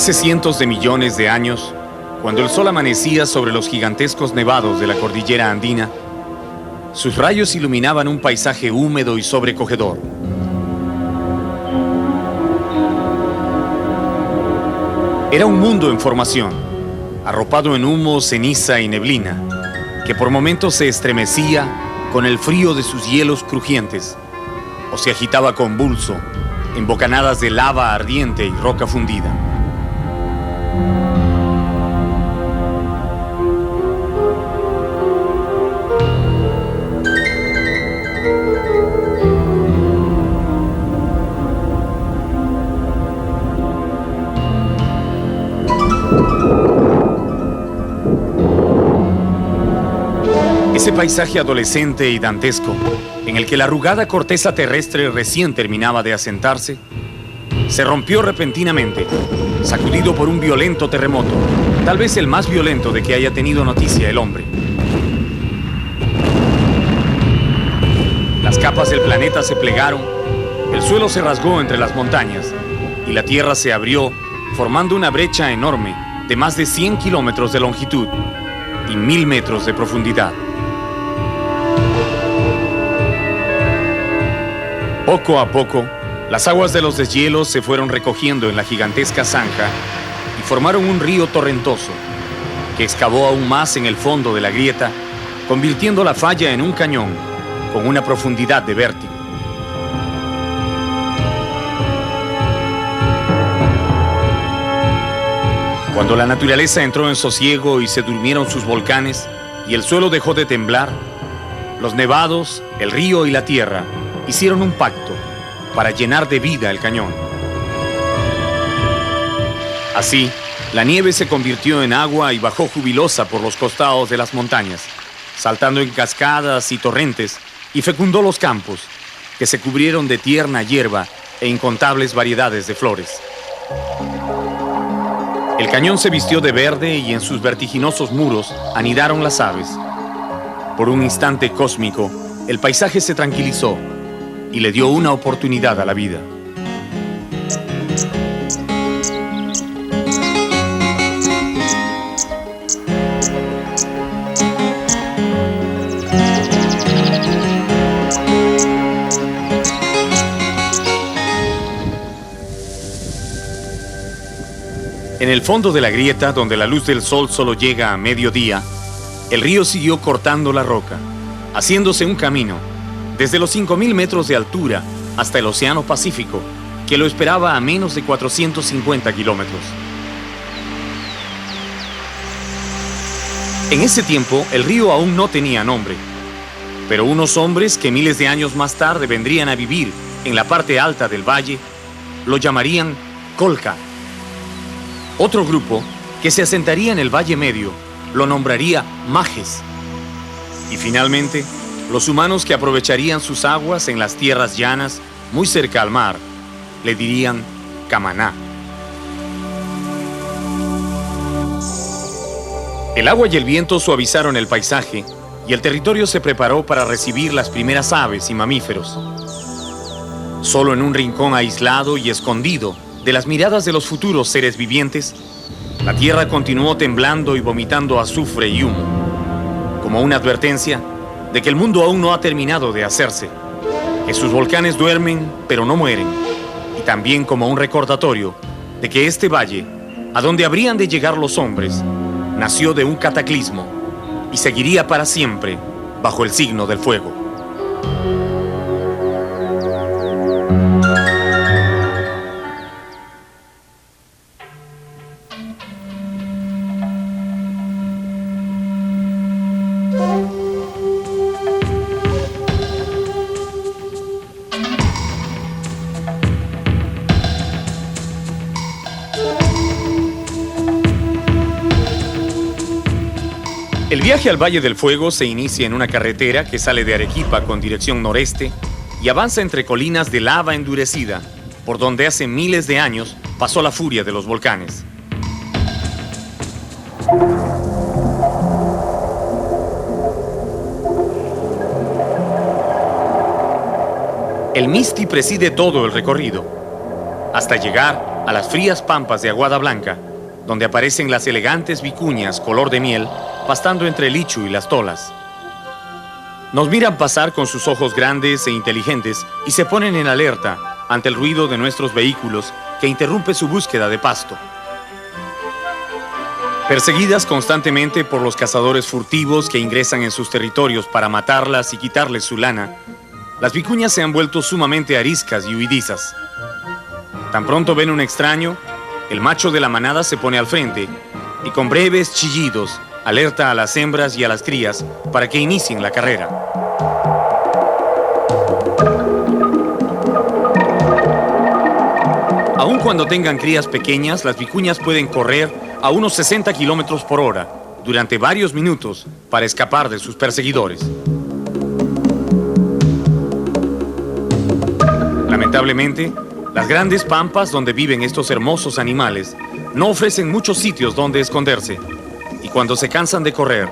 Hace cientos de millones de años, cuando el sol amanecía sobre los gigantescos nevados de la cordillera andina, sus rayos iluminaban un paisaje húmedo y sobrecogedor. Era un mundo en formación, arropado en humo, ceniza y neblina, que por momentos se estremecía con el frío de sus hielos crujientes, o se agitaba convulso en bocanadas de lava ardiente y roca fundida. Ese paisaje adolescente y dantesco, en el que la arrugada corteza terrestre recién terminaba de asentarse, se rompió repentinamente, sacudido por un violento terremoto, tal vez el más violento de que haya tenido noticia el hombre. Las capas del planeta se plegaron, el suelo se rasgó entre las montañas y la tierra se abrió, formando una brecha enorme de más de 100 kilómetros de longitud y 1000 metros de profundidad. Poco a poco, las aguas de los deshielos se fueron recogiendo en la gigantesca zanja y formaron un río torrentoso que excavó aún más en el fondo de la grieta, convirtiendo la falla en un cañón con una profundidad de vértigo. Cuando la naturaleza entró en sosiego y se durmieron sus volcanes y el suelo dejó de temblar, los nevados, el río y la tierra hicieron un pacto para llenar de vida el cañón. Así, la nieve se convirtió en agua y bajó jubilosa por los costados de las montañas, saltando en cascadas y torrentes, y fecundó los campos, que se cubrieron de tierna hierba e incontables variedades de flores. El cañón se vistió de verde y en sus vertiginosos muros anidaron las aves. Por un instante cósmico, el paisaje se tranquilizó y le dio una oportunidad a la vida. En el fondo de la grieta, donde la luz del sol solo llega a mediodía, el río siguió cortando la roca, haciéndose un camino desde los 5000 metros de altura hasta el Océano Pacífico, que lo esperaba a menos de 450 kilómetros. En ese tiempo, el río aún no tenía nombre, pero unos hombres que miles de años más tarde vendrían a vivir en la parte alta del valle, lo llamarían Colca. Otro grupo, que se asentaría en el Valle Medio, lo nombraría Majes. Y finalmente, los humanos que aprovecharían sus aguas en las tierras llanas, muy cerca al mar, le dirían Camaná. El agua y el viento suavizaron el paisaje y el territorio se preparó para recibir las primeras aves y mamíferos. Solo en un rincón aislado y escondido de las miradas de los futuros seres vivientes, la tierra continuó temblando y vomitando azufre y humo, como una advertencia de que el mundo aún no ha terminado de hacerse, que sus volcanes duermen pero no mueren, y también como un recordatorio de que este valle, a donde habrían de llegar los hombres, nació de un cataclismo y seguiría para siempre bajo el signo del fuego. El viaje al Valle del Fuego se inicia en una carretera que sale de Arequipa con dirección noreste y avanza entre colinas de lava endurecida, por donde hace miles de años pasó la furia de los volcanes. El Misti preside todo el recorrido, hasta llegar a las frías pampas de Aguada Blanca, donde aparecen las elegantes vicuñas color de miel, pastando entre el ichu y las tolas. Nos miran pasar con sus ojos grandes e inteligentes y se ponen en alerta ante el ruido de nuestros vehículos que interrumpe su búsqueda de pasto. Perseguidas constantemente por los cazadores furtivos que ingresan en sus territorios para matarlas y quitarles su lana, las vicuñas se han vuelto sumamente ariscas y huidizas. Tan pronto ven un extraño, el macho de la manada se pone al frente y con breves chillidos alerta a las hembras y a las crías para que inicien la carrera. Aun cuando tengan crías pequeñas, las vicuñas pueden correr a unos 60 kilómetros por hora durante varios minutos para escapar de sus perseguidores. Lamentablemente, las grandes pampas donde viven estos hermosos animales no ofrecen muchos sitios donde esconderse, y cuando se cansan de correr,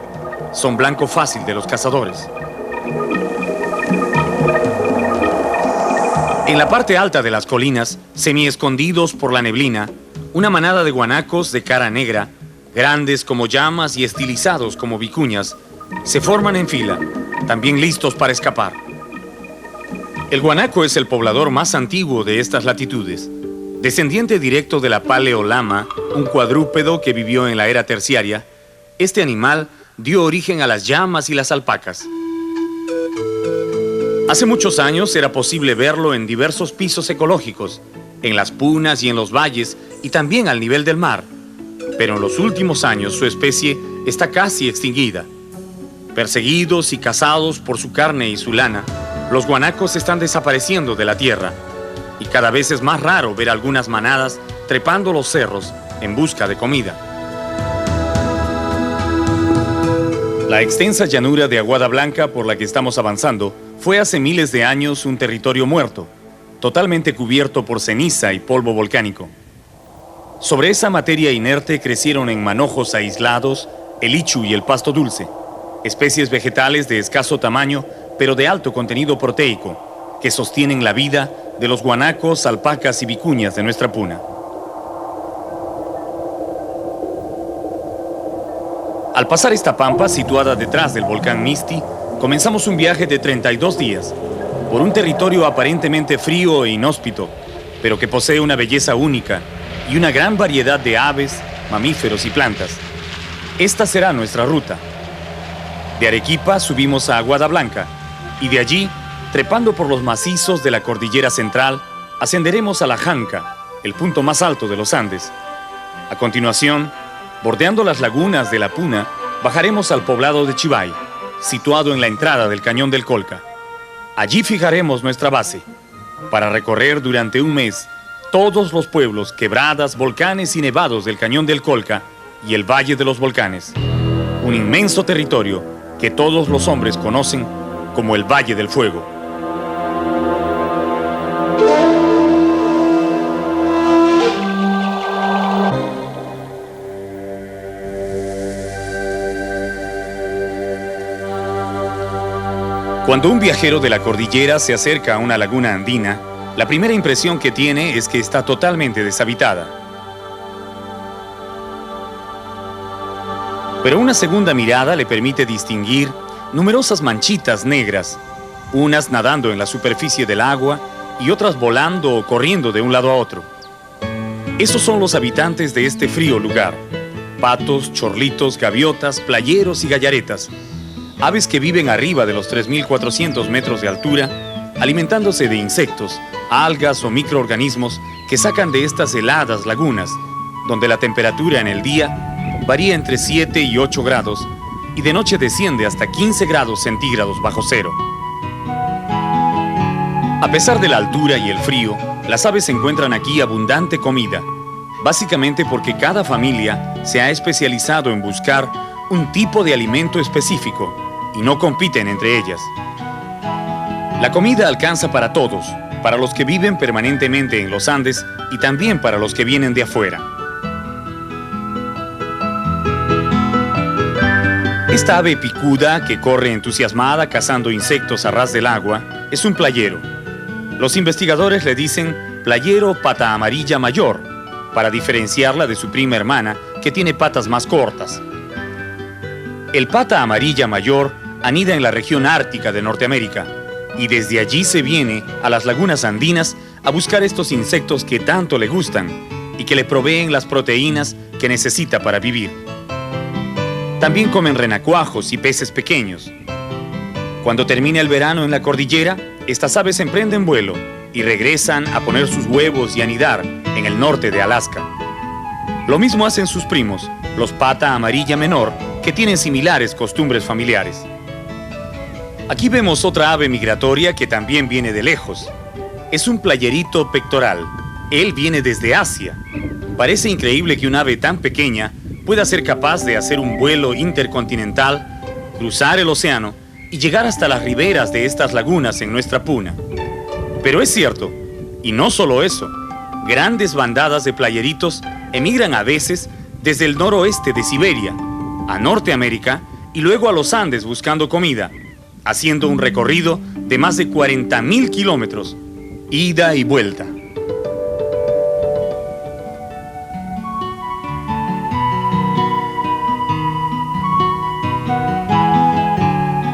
son blanco fácil de los cazadores. En la parte alta de las colinas, semi-escondidos por la neblina, una manada de guanacos de cara negra, grandes como llamas y estilizados como vicuñas, se forman en fila, también listos para escapar. El guanaco es el poblador más antiguo de estas latitudes. Descendiente directo de la paleolama, un cuadrúpedo que vivió en la era terciaria, este animal dio origen a las llamas y las alpacas. Hace muchos años era posible verlo en diversos pisos ecológicos, en las punas y en los valles, y también al nivel del mar. Pero en los últimos años su especie está casi extinguida. Perseguidos y cazados por su carne y su lana, los guanacos están desapareciendo de la tierra, y cada vez es más raro ver algunas manadas trepando los cerros en busca de comida. La extensa llanura de Aguada Blanca por la que estamos avanzando fue hace miles de años un territorio muerto, totalmente cubierto por ceniza y polvo volcánico. Sobre esa materia inerte crecieron en manojos aislados el ichu y el pasto dulce, especies vegetales de escaso tamaño pero de alto contenido proteico, que sostienen la vida de los guanacos, alpacas y vicuñas de nuestra puna. Al pasar esta pampa, situada detrás del volcán Misti, comenzamos un viaje de 32 días, por un territorio aparentemente frío e inhóspito, pero que posee una belleza única y una gran variedad de aves, mamíferos y plantas. Esta será nuestra ruta. De Arequipa subimos a Aguada Blanca, y de allí, trepando por los macizos de la cordillera central, ascenderemos a La Janca, el punto más alto de los Andes. A continuación, bordeando las lagunas de la Puna, bajaremos al poblado de Chivay, situado en la entrada del Cañón del Colca. Allí fijaremos nuestra base, para recorrer durante un mes todos los pueblos, quebradas, volcanes y nevados del Cañón del Colca y el Valle de los Volcanes. Un inmenso territorio que todos los hombres conocen como el Valle del Fuego. Cuando un viajero de la cordillera se acerca a una laguna andina, la primera impresión que tiene es que está totalmente deshabitada. Pero una segunda mirada le permite distinguir numerosas manchitas negras, unas nadando en la superficie del agua y otras volando o corriendo de un lado a otro. Esos son los habitantes de este frío lugar: patos, chorlitos, gaviotas, playeros y gallaretas, aves que viven arriba de los 3.400 metros de altura, alimentándose de insectos, algas o microorganismos que sacan de estas heladas lagunas, donde la temperatura en el día varía entre 7 y 8 grados, y de noche desciende hasta 15 grados centígrados bajo cero. A pesar de la altura y el frío, las aves encuentran aquí abundante comida, básicamente porque cada familia se ha especializado en buscar un tipo de alimento específico y no compiten entre ellas. La comida alcanza para todos, para los que viven permanentemente en los Andes y también para los que vienen de afuera. Esta ave picuda que corre entusiasmada cazando insectos a ras del agua es un playero. Los investigadores le dicen playero pata amarilla mayor para diferenciarla de su prima hermana, que tiene patas más cortas. El pata amarilla mayor anida en la región ártica de Norteamérica, y desde allí se viene a las lagunas andinas a buscar estos insectos que tanto le gustan y que le proveen las proteínas que necesita para vivir. También comen renacuajos y peces pequeños. Cuando termina el verano en la cordillera, estas aves emprenden vuelo y regresan a poner sus huevos y anidar en el norte de Alaska. Lo mismo hacen sus primos, los pata amarilla menor, que tienen similares costumbres familiares. Aquí vemos otra ave migratoria que también viene de lejos. Es un playerito pectoral. Él viene desde Asia. Parece increíble que un ave tan pequeña pueda ser capaz de hacer un vuelo intercontinental, cruzar el océano y llegar hasta las riberas de estas lagunas en nuestra puna. Pero es cierto, y no solo eso, grandes bandadas de playeritos emigran a veces desde el noroeste de Siberia, a Norteamérica y luego a los Andes buscando comida, haciendo un recorrido de más de 40.000 kilómetros, ida y vuelta.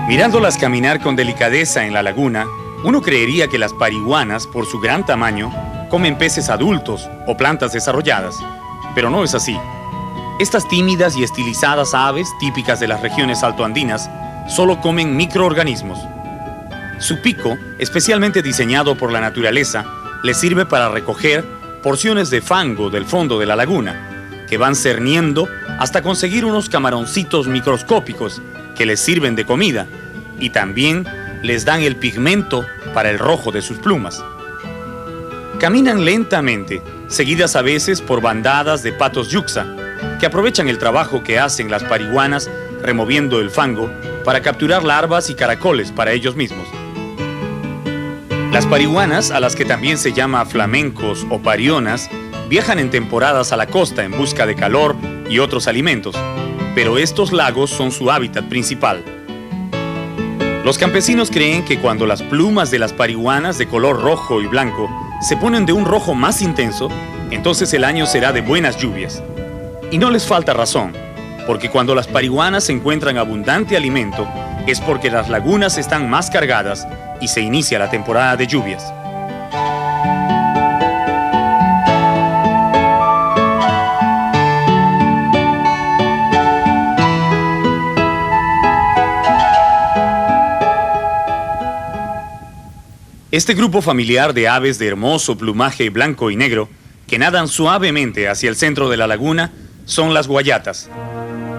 Mirándolas caminar con delicadeza en la laguna, uno creería que las parihuanas, por su gran tamaño, comen peces adultos o plantas desarrolladas, pero no es así. Estas tímidas y estilizadas aves, típicas de las regiones altoandinas, solo comen microorganismos. Su pico, especialmente diseñado por la naturaleza, les sirve para recoger porciones de fango del fondo de la laguna, que van cerniendo hasta conseguir unos camaroncitos microscópicos que les sirven de comida y también les dan el pigmento para el rojo de sus plumas. Caminan lentamente, seguidas a veces por bandadas de patos yuxa, que aprovechan el trabajo que hacen las parihuanas removiendo el fango para capturar larvas y caracoles para ellos mismos. Las parihuanas, a las que también se llama flamencos o parionas, viajan en temporadas a la costa en busca de calor y otros alimentos, pero estos lagos son su hábitat principal. Los campesinos creen que cuando las plumas de las parihuanas de color rojo y blanco se ponen de un rojo más intenso, entonces el año será de buenas lluvias. Y no les falta razón, porque cuando las parihuanas encuentran abundante alimento, es porque las lagunas están más cargadas y se inicia la temporada de lluvias. Este grupo familiar de aves de hermoso plumaje blanco y negro, que nadan suavemente hacia el centro de la laguna, son las guayatas,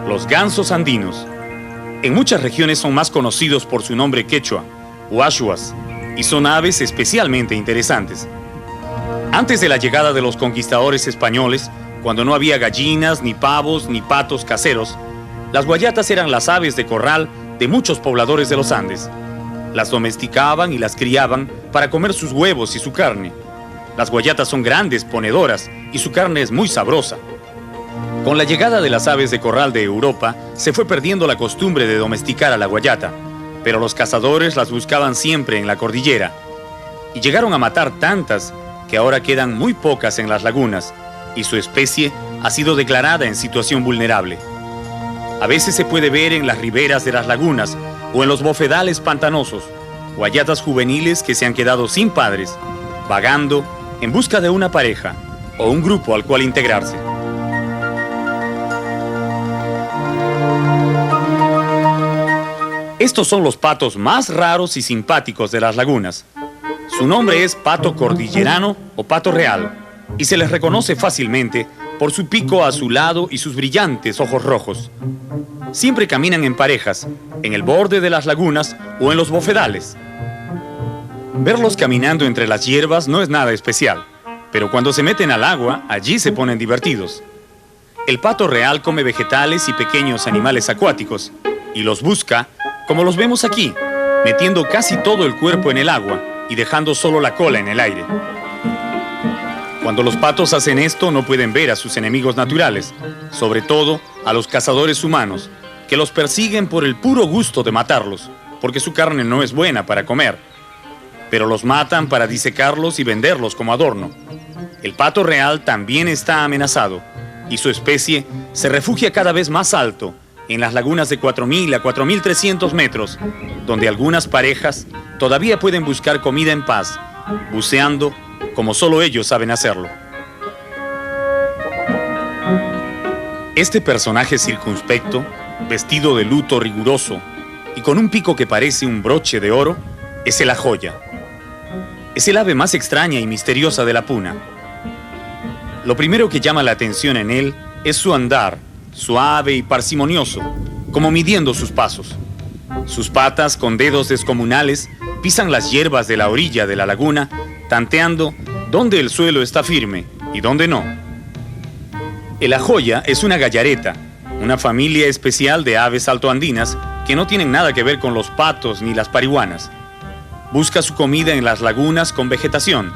los gansos andinos. En muchas regiones son más conocidos por su nombre quechua, huachuas, y son aves especialmente interesantes. Antes de la llegada de los conquistadores españoles, cuando no había gallinas, ni pavos, ni patos caseros, las guayatas eran las aves de corral de muchos pobladores de los Andes. Las domesticaban y las criaban para comer sus huevos y su carne. Las guayatas son grandes ponedoras y su carne es muy sabrosa. Con la llegada de las aves de corral de Europa, se fue perdiendo la costumbre de domesticar a la guayata, pero los cazadores las buscaban siempre en la cordillera. Y llegaron a matar tantas que ahora quedan muy pocas en las lagunas, y su especie ha sido declarada en situación vulnerable. A veces se puede ver en las riberas de las lagunas o en los bofedales pantanosos, guayatas juveniles que se han quedado sin padres, vagando en busca de una pareja o un grupo al cual integrarse. Estos son los patos más raros y simpáticos de las lagunas. Su nombre es pato cordillerano o pato real, y se les reconoce fácilmente por su pico azulado y sus brillantes ojos rojos. Siempre caminan en parejas, en el borde de las lagunas o en los bofedales. Verlos caminando entre las hierbas no es nada especial, pero cuando se meten al agua, allí se ponen divertidos. El pato real come vegetales y pequeños animales acuáticos, y los busca, como los vemos aquí, metiendo casi todo el cuerpo en el agua y dejando solo la cola en el aire. Cuando los patos hacen esto, no pueden ver a sus enemigos naturales, sobre todo a los cazadores humanos, que los persiguen por el puro gusto de matarlos, porque su carne no es buena para comer. Pero los matan para disecarlos y venderlos como adorno. El pato real también está amenazado y su especie se refugia cada vez más alto en las lagunas de 4.000 a 4.300 metros, donde algunas parejas todavía pueden buscar comida en paz, buceando como solo ellos saben hacerlo. Este personaje circunspecto, vestido de luto riguroso y con un pico que parece un broche de oro, es el ajoya. Es el ave más extraña y misteriosa de la puna. Lo primero que llama la atención en él es su andar, suave y parsimonioso, como midiendo sus pasos. Sus patas, con dedos descomunales, pisan las hierbas de la orilla de la laguna, tanteando dónde el suelo está firme y dónde no. El ajoya es una gallareta, una familia especial de aves altoandinas que no tienen nada que ver con los patos ni las parihuanas. Busca su comida en las lagunas con vegetación,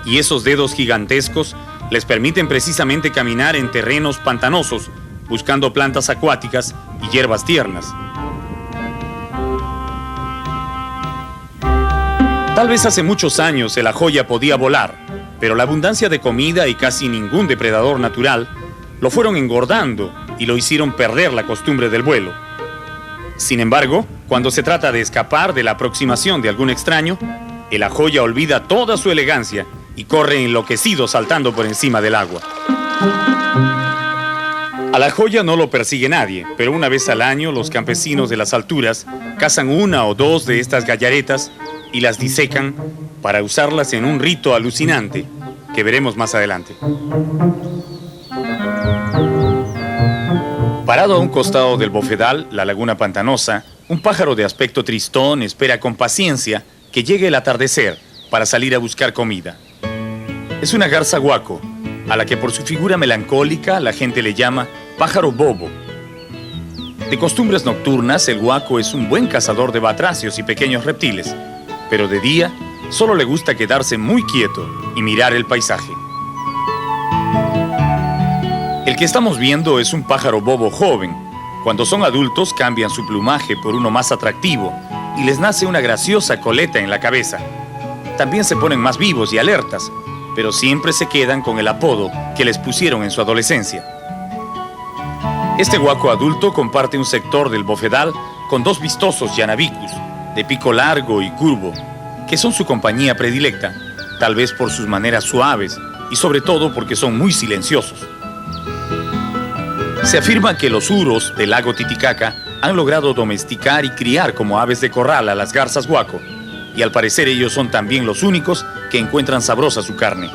y esos dedos gigantescos les permiten precisamente caminar en terrenos pantanosos, buscando plantas acuáticas y hierbas tiernas. Tal vez hace muchos años el ajoya podía volar, pero la abundancia de comida y casi ningún depredador natural lo fueron engordando y lo hicieron perder la costumbre del vuelo. Sin embargo, cuando se trata de escapar de la aproximación de algún extraño, el ajoya olvida toda su elegancia y corre enloquecido saltando por encima del agua. A la ajoya no lo persigue nadie, pero una vez al año los campesinos de las alturas cazan una o dos de estas gallaretas y las disecan para usarlas en un rito alucinante que veremos más adelante. Parado a un costado del bofedal, la laguna pantanosa, un pájaro de aspecto tristón espera con paciencia que llegue el atardecer para salir a buscar comida. Es una garza guaco, a la que por su figura melancólica la gente le llama pájaro bobo. De costumbres nocturnas, el guaco es un buen cazador de batracios y pequeños reptiles, pero de día solo le gusta quedarse muy quieto y mirar el paisaje. El que estamos viendo es un pájaro bobo joven. Cuando son adultos cambian su plumaje por uno más atractivo y les nace una graciosa coleta en la cabeza. También se ponen más vivos y alertas, pero siempre se quedan con el apodo que les pusieron en su adolescencia. Este guaco adulto comparte un sector del bofedal con dos vistosos yanabicus, de pico largo y curvo, que son su compañía predilecta, tal vez por sus maneras suaves y sobre todo porque son muy silenciosos. Se afirma que los uros del lago Titicaca han logrado domesticar y criar como aves de corral a las garzas guaco, y al parecer ellos son también los únicos que encuentran sabrosa su carne.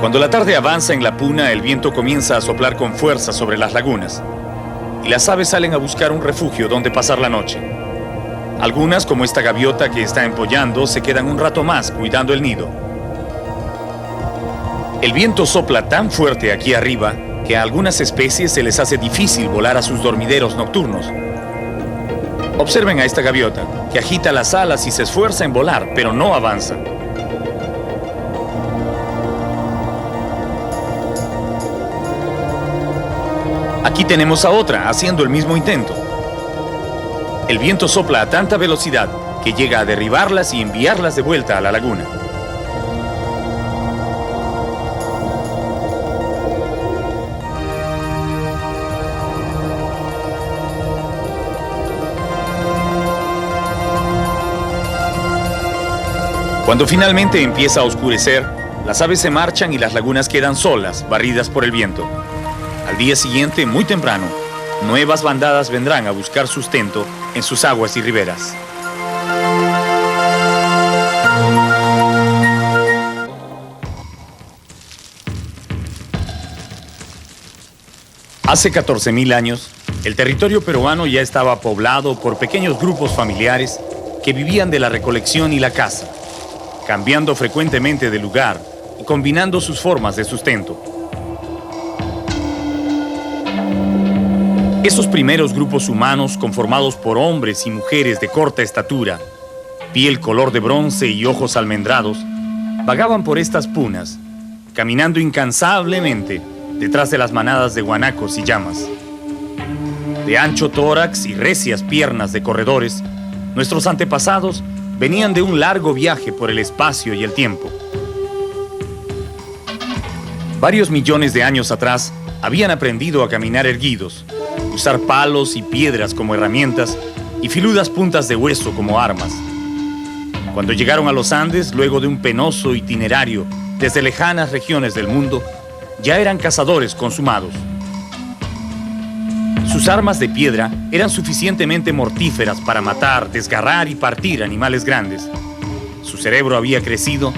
Cuando la tarde avanza en la puna, el viento comienza a soplar con fuerza sobre las lagunas, y las aves salen a buscar un refugio donde pasar la noche. Algunas, como esta gaviota que está empollando, se quedan un rato más cuidando el nido. El viento sopla tan fuerte aquí arriba que a algunas especies se les hace difícil volar a sus dormideros nocturnos. Observen a esta gaviota, que agita las alas y se esfuerza en volar, pero no avanza. Aquí tenemos a otra haciendo el mismo intento. El viento sopla a tanta velocidad que llega a derribarlas y enviarlas de vuelta a la laguna. Cuando finalmente empieza a oscurecer, las aves se marchan y las lagunas quedan solas, barridas por el viento. Al día siguiente, muy temprano, nuevas bandadas vendrán a buscar sustento en sus aguas y riberas. Hace 14.000 años, el territorio peruano ya estaba poblado por pequeños grupos familiares que vivían de la recolección y la caza, cambiando frecuentemente de lugar y combinando sus formas de sustento. Esos primeros grupos humanos, conformados por hombres y mujeres de corta estatura, piel color de bronce y ojos almendrados, vagaban por estas punas, caminando incansablemente detrás de las manadas de guanacos y llamas. De ancho tórax y recias piernas de corredores, nuestros antepasados venían de un largo viaje por el espacio y el tiempo. Varios millones de años atrás habían aprendido a caminar erguidos, usar palos y piedras como herramientas y filudas puntas de hueso como armas. Cuando llegaron a los Andes, luego de un penoso itinerario desde lejanas regiones del mundo, ya eran cazadores consumados. Sus armas de piedra eran suficientemente mortíferas para matar, desgarrar y partir animales grandes. Su cerebro había crecido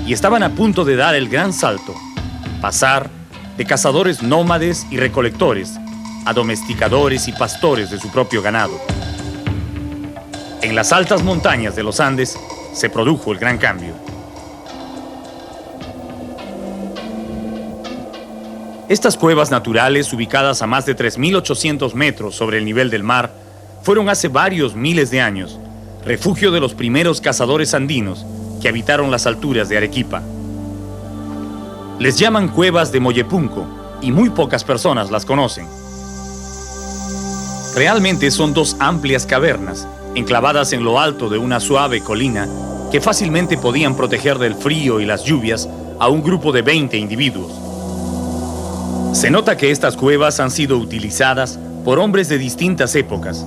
y estaban a punto de dar el gran salto, pasar de cazadores nómades y recolectores a domesticadores y pastores de su propio ganado. En las altas montañas de los Andes se produjo el gran cambio. Estas cuevas naturales, ubicadas a más de 3.800 metros sobre el nivel del mar, fueron hace varios miles de años refugio de los primeros cazadores andinos que habitaron las alturas de Arequipa. Les llaman cuevas de Mollepunco y muy pocas personas las conocen. Realmente son dos amplias cavernas, enclavadas en lo alto de una suave colina que fácilmente podían proteger del frío y las lluvias a un grupo de 20 individuos. Se nota que estas cuevas han sido utilizadas por hombres de distintas épocas.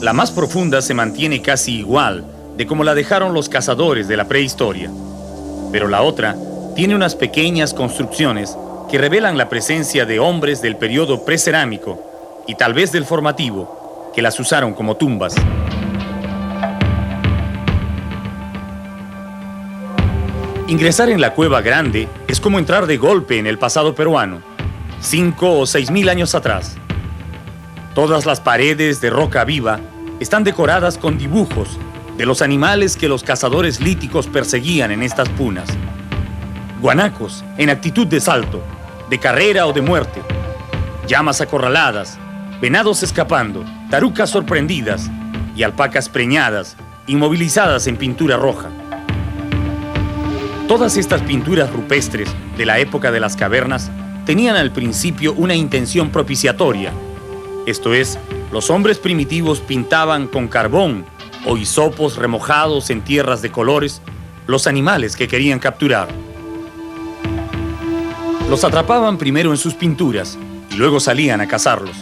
La más profunda se mantiene casi igual de como la dejaron los cazadores de la prehistoria, pero la otra tiene unas pequeñas construcciones que revelan la presencia de hombres del periodo precerámico y tal vez del formativo, que las usaron como tumbas. Ingresar en la Cueva Grande es como entrar de golpe en el pasado peruano, 5 o 6.000 años atrás. Todas las paredes de roca viva están decoradas con dibujos de los animales que los cazadores líticos perseguían en estas punas. Guanacos en actitud de salto, de carrera o de muerte, llamas acorraladas, venados escapando, tarucas sorprendidas y alpacas preñadas, inmovilizadas en pintura roja. Todas estas pinturas rupestres de la época de las cavernas tenían al principio una intención propiciatoria. Esto es, los hombres primitivos pintaban con carbón o hisopos remojados en tierras de colores los animales que querían capturar. Los atrapaban primero en sus pinturas y luego salían a cazarlos.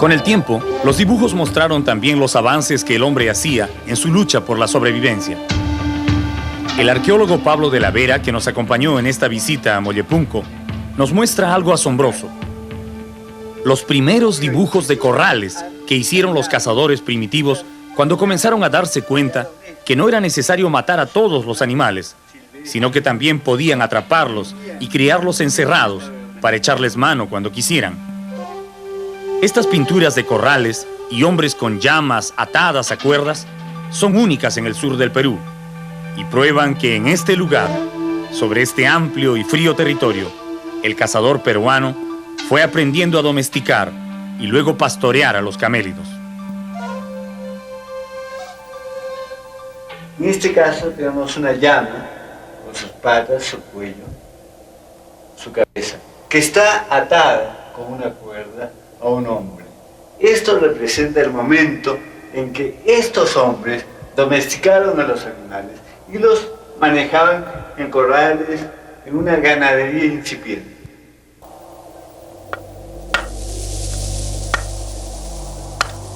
Con el tiempo, los dibujos mostraron también los avances que el hombre hacía en su lucha por la sobrevivencia. El arqueólogo Pablo de la Vera, que nos acompañó en esta visita a Mollepunco, nos muestra algo asombroso. Los primeros dibujos de corrales que hicieron los cazadores primitivos cuando comenzaron a darse cuenta que no era necesario matar a todos los animales, sino que también podían atraparlos y criarlos encerrados para echarles mano cuando quisieran. Estas pinturas de corrales y hombres con llamas atadas a cuerdas son únicas en el sur del Perú y prueban que en este lugar, sobre este amplio y frío territorio, el cazador peruano fue aprendiendo a domesticar y luego pastorear a los camélidos. En este caso tenemos una llama con sus patas, su cuello, su cabeza, que está atada con una cuerda a un hombre. Esto representa el momento en que estos hombres domesticaron a los animales y los manejaban en corrales, en una ganadería incipiente.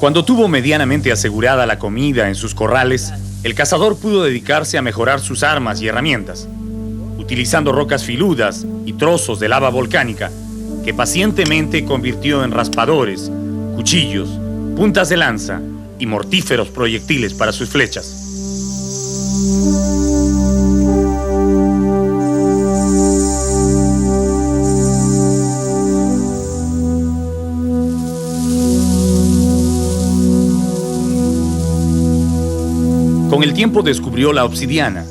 Cuando tuvo medianamente asegurada la comida en sus corrales, el cazador pudo dedicarse a mejorar sus armas y herramientas, utilizando rocas filudas y trozos de lava volcánica, que pacientemente convirtió en raspadores, cuchillos, puntas de lanza y mortíferos proyectiles para sus flechas. Con el tiempo descubrió la obsidiana,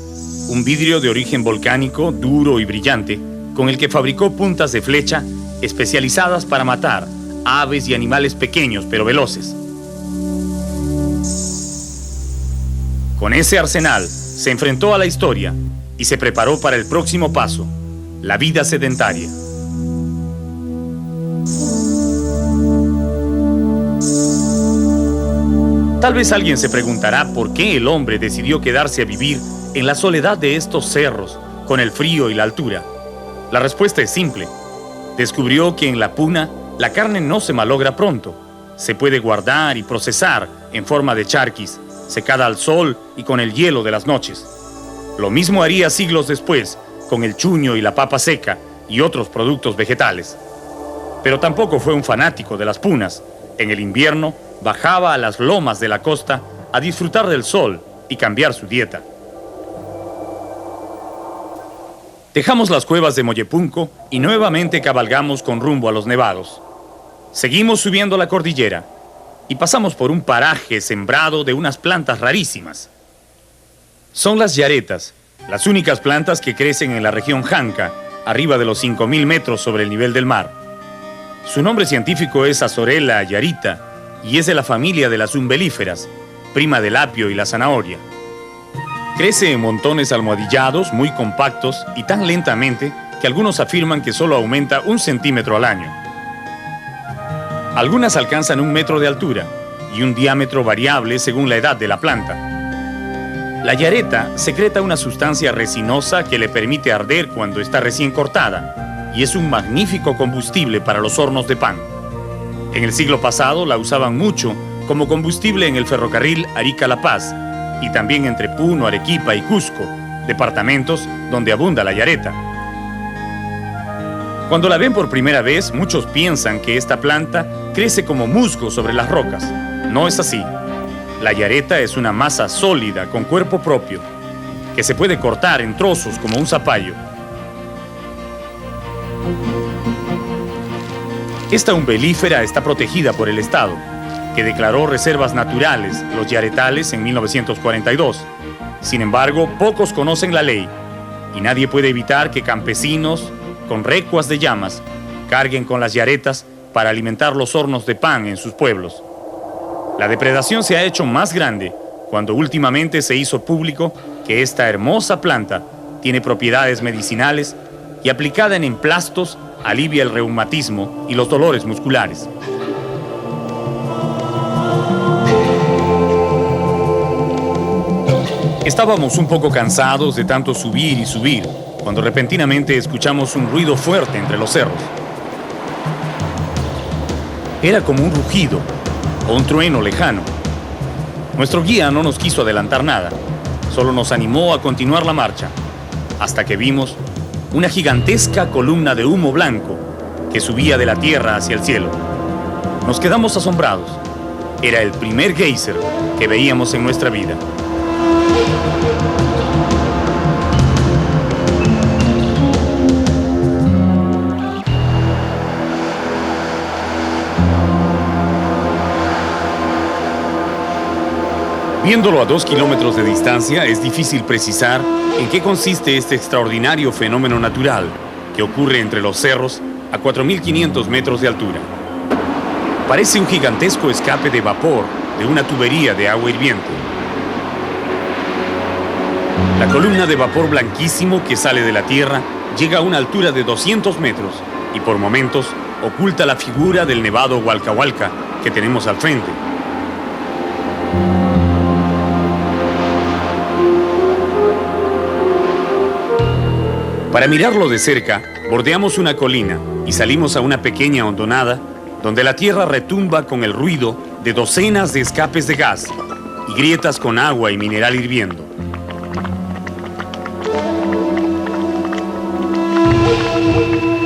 un vidrio de origen volcánico, duro y brillante, con el que fabricó puntas de flecha especializadas para matar aves y animales pequeños pero veloces. Con ese arsenal se enfrentó a la historia y se preparó para el próximo paso, la vida sedentaria. Tal vez alguien se preguntará por qué el hombre decidió quedarse a vivir en la soledad de estos cerros, con el frío y la altura. La respuesta es simple. Descubrió que en la puna la carne no se malogra pronto. Se puede guardar y procesar en forma de charquis, secada al sol y con el hielo de las noches. Lo mismo haría siglos después con el chuño y la papa seca y otros productos vegetales. Pero tampoco fue un fanático de las punas. En el invierno bajaba a las lomas de la costa a disfrutar del sol y cambiar su dieta. Dejamos las cuevas de Mollepunco y nuevamente cabalgamos con rumbo a los nevados. Seguimos subiendo la cordillera y pasamos por un paraje sembrado de unas plantas rarísimas. Son las yaretas, las únicas plantas que crecen en la región Janca, arriba de los 5.000 metros sobre el nivel del mar. Su nombre científico es Azorella yarita y es de la familia de las umbelíferas, prima del apio y la zanahoria. Crece en montones almohadillados, muy compactos y tan lentamente que algunos afirman que solo aumenta 1 centímetro al año. Algunas alcanzan 1 metro de altura y un diámetro variable según la edad de la planta. La yareta secreta una sustancia resinosa que le permite arder cuando está recién cortada y es un magnífico combustible para los hornos de pan. En el siglo pasado la usaban mucho como combustible en el ferrocarril Arica-La Paz y también entre Puno, Arequipa y Cusco, departamentos donde abunda la yareta. Cuando la ven por primera vez, muchos piensan que esta planta crece como musgo sobre las rocas. No es así. La yareta es una masa sólida con cuerpo propio, que se puede cortar en trozos como un zapallo. Esta umbelífera está protegida por el Estado, que declaró reservas naturales, los yaretales, en 1942. Sin embargo, pocos conocen la ley y nadie puede evitar que campesinos, con recuas de llamas, carguen con las yaretas para alimentar los hornos de pan en sus pueblos. La depredación se ha hecho más grande cuando últimamente se hizo público que esta hermosa planta tiene propiedades medicinales y aplicada en emplastos alivia el reumatismo y los dolores musculares. Estábamos un poco cansados de tanto subir y subir, cuando repentinamente escuchamos un ruido fuerte entre los cerros. Era como un rugido o un trueno lejano. Nuestro guía no nos quiso adelantar nada, solo nos animó a continuar la marcha, hasta que vimos una gigantesca columna de humo blanco que subía de la tierra hacia el cielo. Nos quedamos asombrados. Era el primer geyser que veíamos en nuestra vida. Viéndolo a 2 kilómetros de distancia, es difícil precisar en qué consiste este extraordinario fenómeno natural que ocurre entre los cerros a 4.500 metros de altura. Parece un gigantesco escape de vapor de una tubería de agua hirviente. La columna de vapor blanquísimo que sale de la tierra llega a una altura de 200 metros y por momentos oculta la figura del nevado Hualcahualca que tenemos al frente. Para mirarlo de cerca, bordeamos una colina y salimos a una pequeña hondonada donde la tierra retumba con el ruido de docenas de escapes de gas y grietas con agua y mineral hirviendo.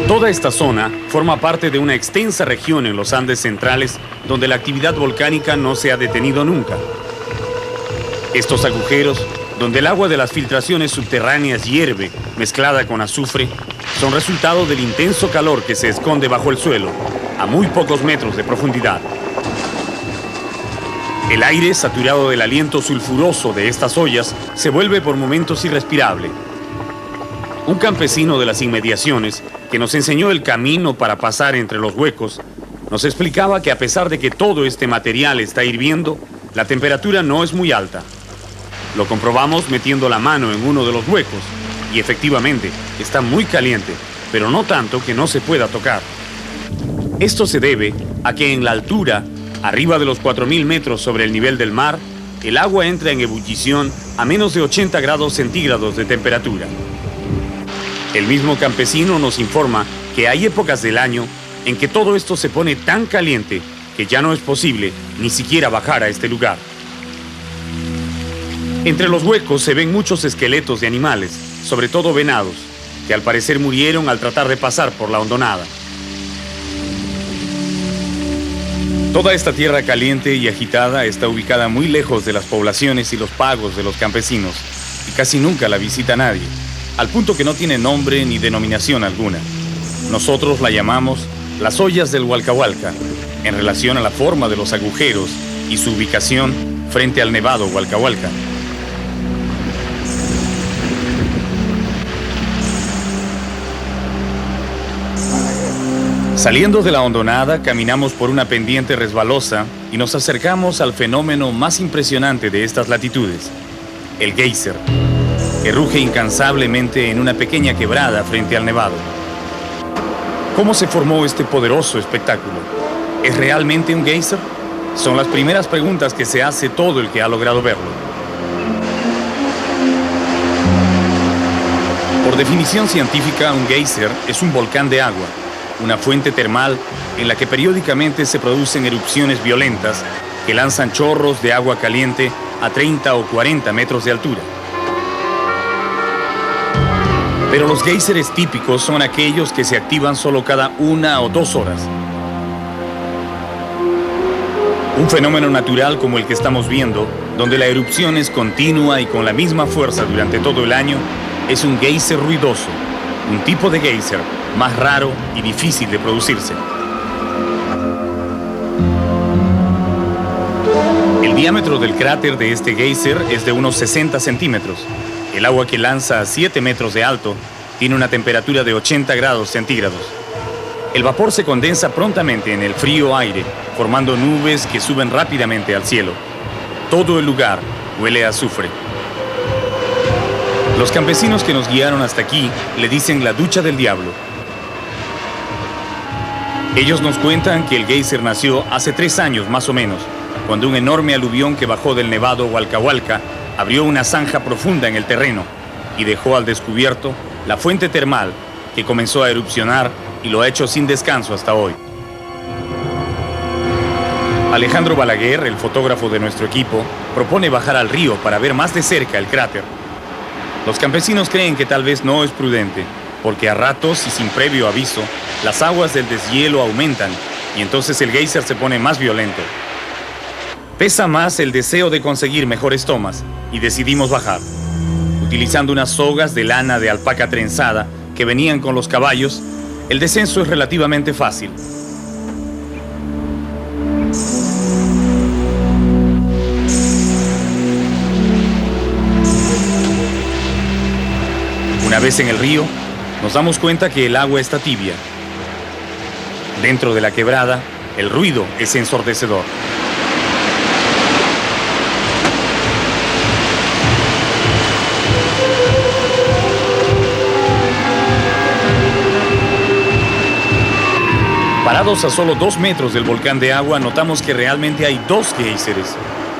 Toda esta zona forma parte de una extensa región en los Andes centrales donde la actividad volcánica no se ha detenido nunca. Estos agujeros, donde el agua de las filtraciones subterráneas hierve mezclada con azufre, son resultado del intenso calor que se esconde bajo el suelo, a muy pocos metros de profundidad. El aire, saturado del aliento sulfuroso de estas ollas, se vuelve por momentos irrespirable. Un campesino de las inmediaciones, que nos enseñó el camino para pasar entre los huecos, nos explicaba que a pesar de que todo este material está hirviendo, la temperatura no es muy alta. Lo comprobamos metiendo la mano en uno de los huecos, y efectivamente está muy caliente, pero no tanto que no se pueda tocar. Esto se debe a que en la altura, arriba de los 4.000 metros sobre el nivel del mar, el agua entra en ebullición a menos de 80 grados centígrados de temperatura. El mismo campesino nos informa que hay épocas del año en que todo esto se pone tan caliente que ya no es posible ni siquiera bajar a este lugar. Entre los huecos se ven muchos esqueletos de animales, sobre todo venados, que al parecer murieron al tratar de pasar por la hondonada. Toda esta tierra caliente y agitada está ubicada muy lejos de las poblaciones y los pagos de los campesinos, y casi nunca la visita nadie, al punto que no tiene nombre ni denominación alguna. Nosotros la llamamos las ollas del Hualcahualca, en relación a la forma de los agujeros y su ubicación frente al nevado Hualcahualca. Saliendo de la hondonada, caminamos por una pendiente resbalosa y nos acercamos al fenómeno más impresionante de estas latitudes, el geyser, que ruge incansablemente en una pequeña quebrada frente al nevado. ¿Cómo se formó este poderoso espectáculo? ¿Es realmente un geyser? Son las primeras preguntas que se hace todo el que ha logrado verlo. Por definición científica, un geyser es un volcán de agua, una fuente termal en la que periódicamente se producen erupciones violentas que lanzan chorros de agua caliente a 30 o 40 metros de altura. Pero los géiseres típicos son aquellos que se activan solo cada 1 o 2 horas. Un fenómeno natural como el que estamos viendo, donde la erupción es continua y con la misma fuerza durante todo el año, es un geyser ruidoso, un tipo de geyser más raro y difícil de producirse. El diámetro del cráter de este geyser es de unos 60 centímetros. El agua que lanza a 7 metros de alto tiene una temperatura de 80 grados centígrados. El vapor se condensa prontamente en el frío aire, formando nubes que suben rápidamente al cielo. Todo el lugar huele a azufre. Los campesinos que nos guiaron hasta aquí le dicen la ducha del diablo. Ellos nos cuentan que el geyser nació hace 3 años más o menos, cuando un enorme aluvión que bajó del nevado Hualcahualca abrió una zanja profunda en el terreno y dejó al descubierto la fuente termal que comenzó a erupcionar y lo ha hecho sin descanso hasta hoy. Alejandro Balaguer, el fotógrafo de nuestro equipo, propone bajar al río para ver más de cerca el cráter. Los campesinos creen que tal vez no es prudente, porque a ratos y sin previo aviso, las aguas del deshielo aumentan y entonces el geyser se pone más violento. Pesa más el deseo de conseguir mejores tomas y decidimos bajar. Utilizando unas sogas de lana de alpaca trenzada que venían con los caballos, el descenso es relativamente fácil. Una vez en el río, nos damos cuenta que el agua está tibia. Dentro de la quebrada, el ruido es ensordecedor. Parados a solo 2 metros del volcán de agua, notamos que realmente hay 2 géiseres.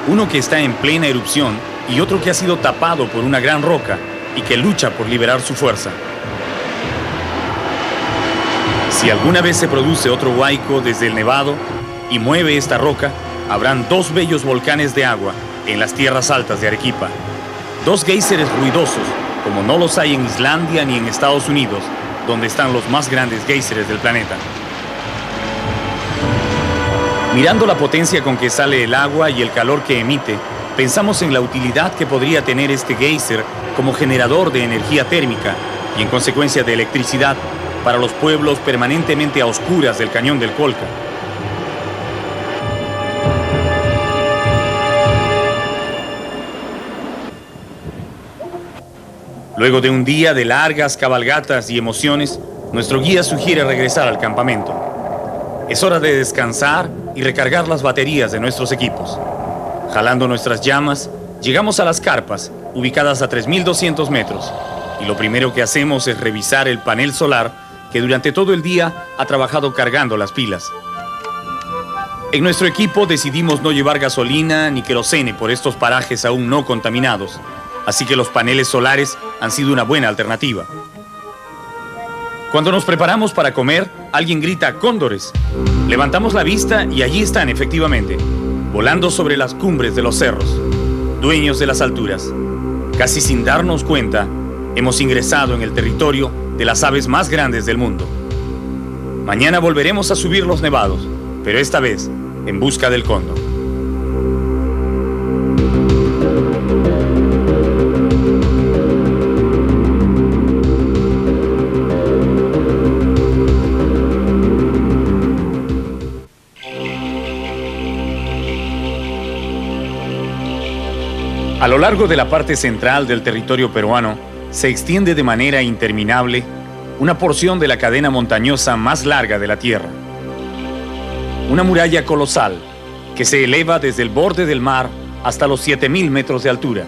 Uno que está en plena erupción y otro que ha sido tapado por una gran roca y que lucha por liberar su fuerza. Si alguna vez se produce otro huaico desde el nevado y mueve esta roca, habrán 2 bellos volcanes de agua en las tierras altas de Arequipa. 2 géiseres ruidosos, como no los hay en Islandia ni en Estados Unidos, donde están los más grandes géiseres del planeta. Mirando la potencia con que sale el agua y el calor que emite, pensamos en la utilidad que podría tener este geyser como generador de energía térmica y en consecuencia de electricidad para los pueblos permanentemente a oscuras del cañón del Colca. Luego de un día de largas cabalgatas y emociones, nuestro guía sugiere regresar al campamento. Es hora de descansar y recargar las baterías de nuestros equipos. Jalando nuestras llamas, llegamos a las carpas, ubicadas a 3.200 metros, y lo primero que hacemos es revisar el panel solar que durante todo el día ha trabajado cargando las pilas. En nuestro equipo decidimos no llevar gasolina ni querosene por estos parajes aún no contaminados, así que los paneles solares han sido una buena alternativa. Cuando nos preparamos para comer, alguien grita «cóndores». Levantamos la vista y allí están efectivamente, volando sobre las cumbres de los cerros, dueños de las alturas. Casi sin darnos cuenta, hemos ingresado en el territorio de las aves más grandes del mundo. Mañana volveremos a subir los nevados, pero esta vez en busca del cóndor. A lo largo de la parte central del territorio peruano se extiende de manera interminable una porción de la cadena montañosa más larga de la Tierra. Una muralla colosal que se eleva desde el borde del mar hasta los 7.000 metros de altura,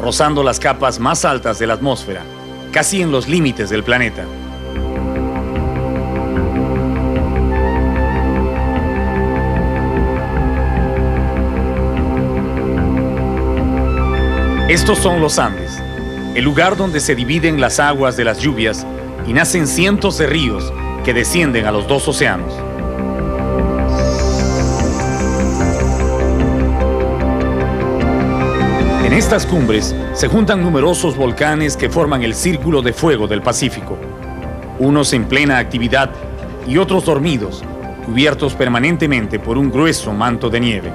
rozando las capas más altas de la atmósfera, casi en los límites del planeta. Estos son los Andes, el lugar donde se dividen las aguas de las lluvias y nacen cientos de ríos que descienden a los dos océanos. En estas cumbres se juntan numerosos volcanes que forman el Círculo de Fuego del Pacífico, unos en plena actividad y otros dormidos, cubiertos permanentemente por un grueso manto de nieve.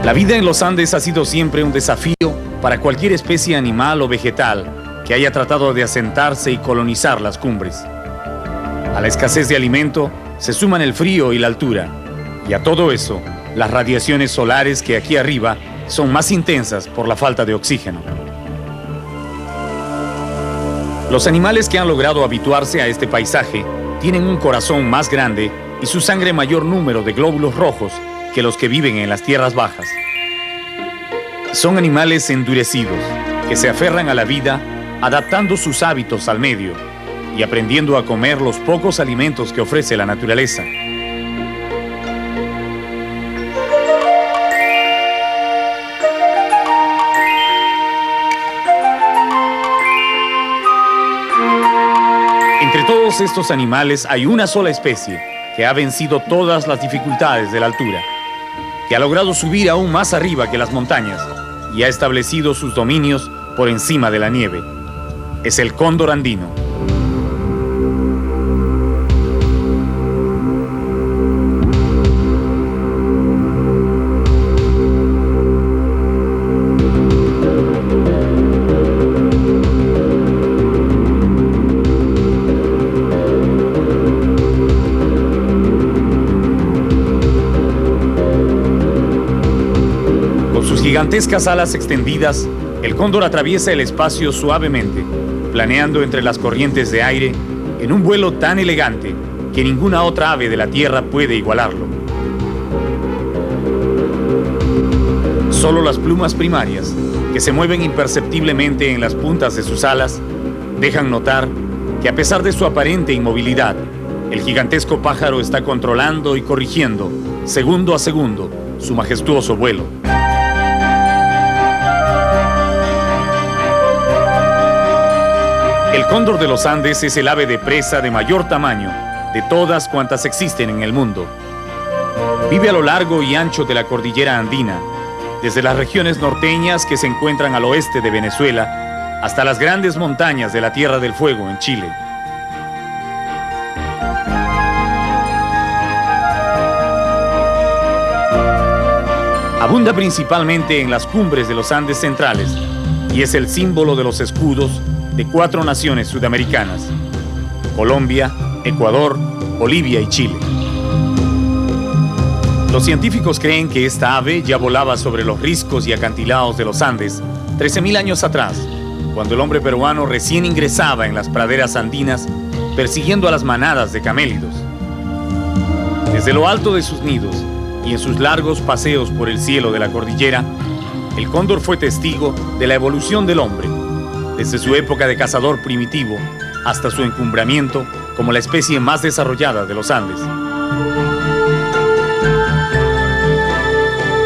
La vida en los Andes ha sido siempre un desafío para cualquier especie animal o vegetal que haya tratado de asentarse y colonizar las cumbres. A la escasez de alimento se suman el frío y la altura, y a todo eso, las radiaciones solares que aquí arriba son más intensas por la falta de oxígeno. Los animales que han logrado habituarse a este paisaje tienen un corazón más grande y su sangre mayor número de glóbulos rojos que los que viven en las tierras bajas. Son animales endurecidos, que se aferran a la vida, adaptando sus hábitos al medio y aprendiendo a comer los pocos alimentos que ofrece la naturaleza. Entre todos estos animales hay una sola especie que ha vencido todas las dificultades de la altura, que ha logrado subir aún más arriba que las montañas y ha establecido sus dominios por encima de la nieve. Es el cóndor andino. Gigantescas alas extendidas, el cóndor atraviesa el espacio suavemente, planeando entre las corrientes de aire en un vuelo tan elegante que ninguna otra ave de la tierra puede igualarlo. Solo las plumas primarias, que se mueven imperceptiblemente en las puntas de sus alas, dejan notar que a pesar de su aparente inmovilidad, el gigantesco pájaro está controlando y corrigiendo, segundo a segundo, su majestuoso vuelo. El cóndor de los Andes es el ave de presa de mayor tamaño de todas cuantas existen en el mundo. Vive a lo largo y ancho de la cordillera andina, desde las regiones norteñas que se encuentran al oeste de Venezuela hasta las grandes montañas de la Tierra del Fuego en Chile. Abunda principalmente en las cumbres de los Andes centrales y es el símbolo de los escudos de 4 naciones sudamericanas: Colombia, Ecuador, Bolivia y Chile. Los científicos creen que esta ave ya volaba sobre los riscos y acantilados de los Andes 13.000 años atrás, cuando el hombre peruano recién ingresaba en las praderas andinas persiguiendo a las manadas de camélidos. Desde lo alto de sus nidos y en sus largos paseos por el cielo de la cordillera, el cóndor fue testigo de la evolución del hombre, desde su época de cazador primitivo hasta su encumbramiento como la especie más desarrollada de los Andes.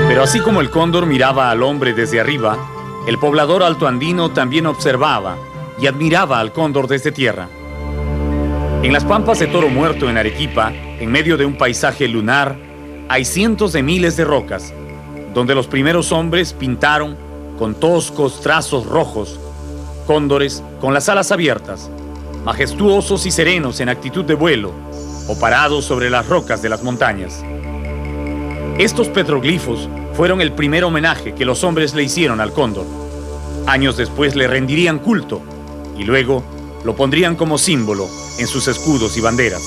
Pero así como el cóndor miraba al hombre desde arriba, el poblador altoandino también observaba y admiraba al cóndor desde tierra. En las pampas de Toro Muerto en Arequipa, en medio de un paisaje lunar, hay cientos de miles de rocas, donde los primeros hombres pintaron con toscos trazos rojos cóndores con las alas abiertas, majestuosos y serenos en actitud de vuelo o parados sobre las rocas de las montañas. Estos petroglifos fueron el primer homenaje que los hombres le hicieron al cóndor. Años después le rendirían culto y luego lo pondrían como símbolo en sus escudos y banderas.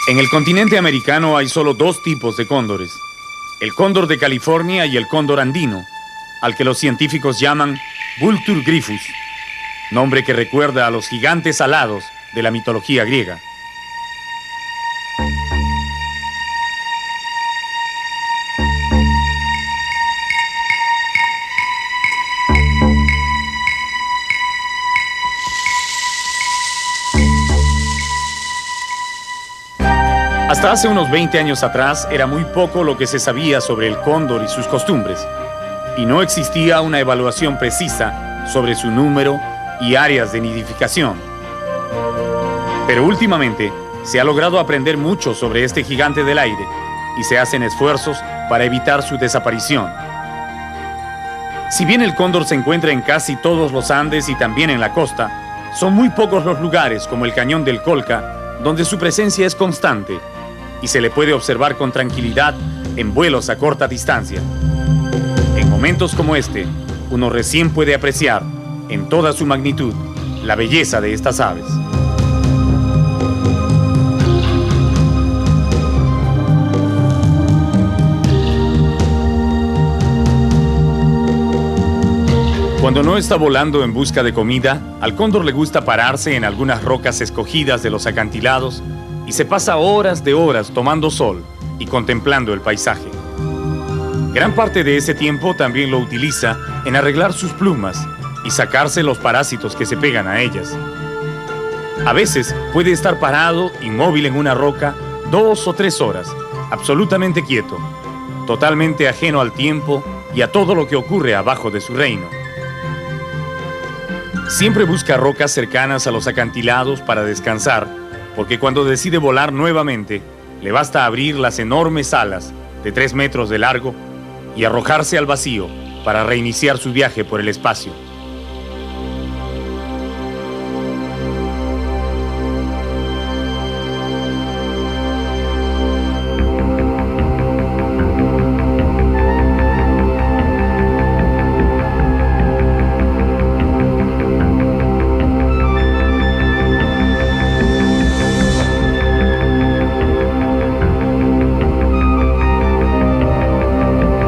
En el continente americano hay solo dos tipos de cóndores: el cóndor de California y el cóndor andino, al que los científicos llaman Vultur gryphus, nombre que recuerda a los gigantes alados de la mitología griega. Hasta hace unos 20 años atrás era muy poco lo que se sabía sobre el cóndor y sus costumbres, y no existía una evaluación precisa sobre su número y áreas de nidificación. Pero últimamente se ha logrado aprender mucho sobre este gigante del aire y se hacen esfuerzos para evitar su desaparición. Si bien el cóndor se encuentra en casi todos los Andes y también en la costa, son muy pocos los lugares como el Cañón del Colca donde su presencia es constante y se le puede observar con tranquilidad en vuelos a corta distancia. En momentos como este, uno recién puede apreciar, en toda su magnitud, la belleza de estas aves. Cuando no está volando en busca de comida, al cóndor le gusta pararse en algunas rocas escogidas de los acantilados y se pasa horas de horas tomando sol y contemplando el paisaje. Gran parte de ese tiempo también lo utiliza en arreglar sus plumas y sacarse los parásitos que se pegan a ellas. A veces puede estar parado, inmóvil en una roca, 2 o 3 horas, absolutamente quieto, totalmente ajeno al tiempo y a todo lo que ocurre abajo de su reino. Siempre busca rocas cercanas a los acantilados para descansar, porque cuando decide volar nuevamente, le basta abrir las enormes alas de 3 metros de largo y arrojarse al vacío para reiniciar su viaje por el espacio.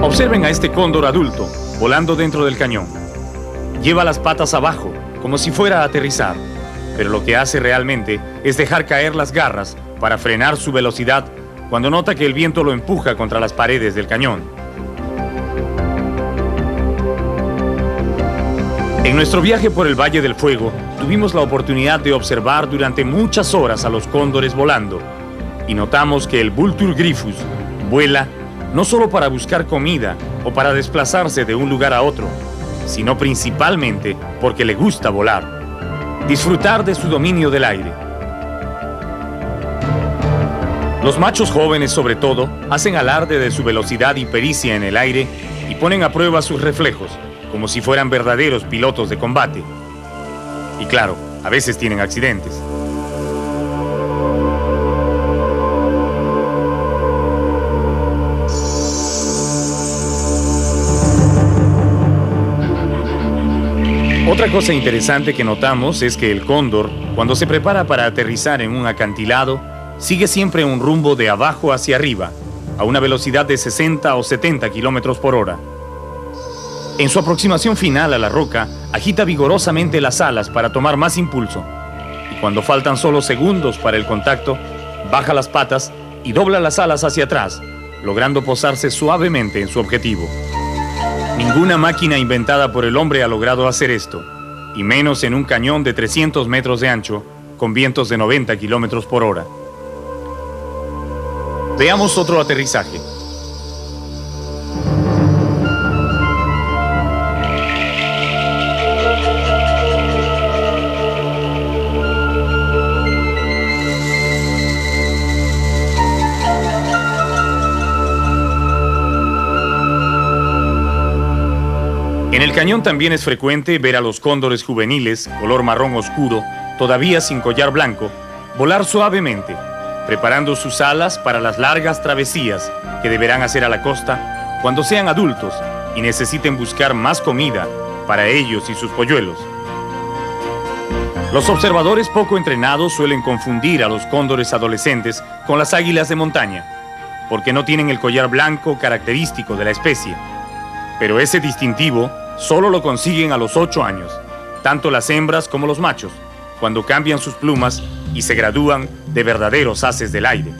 Observen a este cóndor adulto volando dentro del cañón. Lleva las patas abajo, como si fuera a aterrizar, pero lo que hace realmente es dejar caer las garras para frenar su velocidad cuando nota que el viento lo empuja contra las paredes del cañón. En nuestro viaje por el Valle del Fuego, tuvimos la oportunidad de observar durante muchas horas a los cóndores volando y notamos que el Vultur gryphus vuela no solo para buscar comida o para desplazarse de un lugar a otro, sino principalmente porque le gusta volar, disfrutar de su dominio del aire. Los machos jóvenes, sobre todo, hacen alarde de su velocidad y pericia en el aire y ponen a prueba sus reflejos, como si fueran verdaderos pilotos de combate. Y claro, a veces tienen accidentes. Otra cosa interesante que notamos es que el cóndor, cuando se prepara para aterrizar en un acantilado, sigue siempre un rumbo de abajo hacia arriba, a una velocidad de 60 o 70 kilómetros por hora. En su aproximación final a la roca, agita vigorosamente las alas para tomar más impulso, y cuando faltan solo segundos para el contacto, baja las patas y dobla las alas hacia atrás, logrando posarse suavemente en su objetivo. Ninguna máquina inventada por el hombre ha logrado hacer esto, y menos en un cañón de 300 metros de ancho, con vientos de 90 kilómetros por hora. Veamos otro aterrizaje. En el cañón también es frecuente ver a los cóndores juveniles, color marrón oscuro, todavía sin collar blanco, volar suavemente, preparando sus alas para las largas travesías que deberán hacer a la costa cuando sean adultos y necesiten buscar más comida para ellos y sus polluelos. Los observadores poco entrenados suelen confundir a los cóndores adolescentes con las águilas de montaña, porque no tienen el collar blanco característico de la especie. Pero ese distintivo solo lo consiguen a los 8 años, tanto las hembras como los machos, cuando cambian sus plumas y se gradúan de verdaderos haces del aire.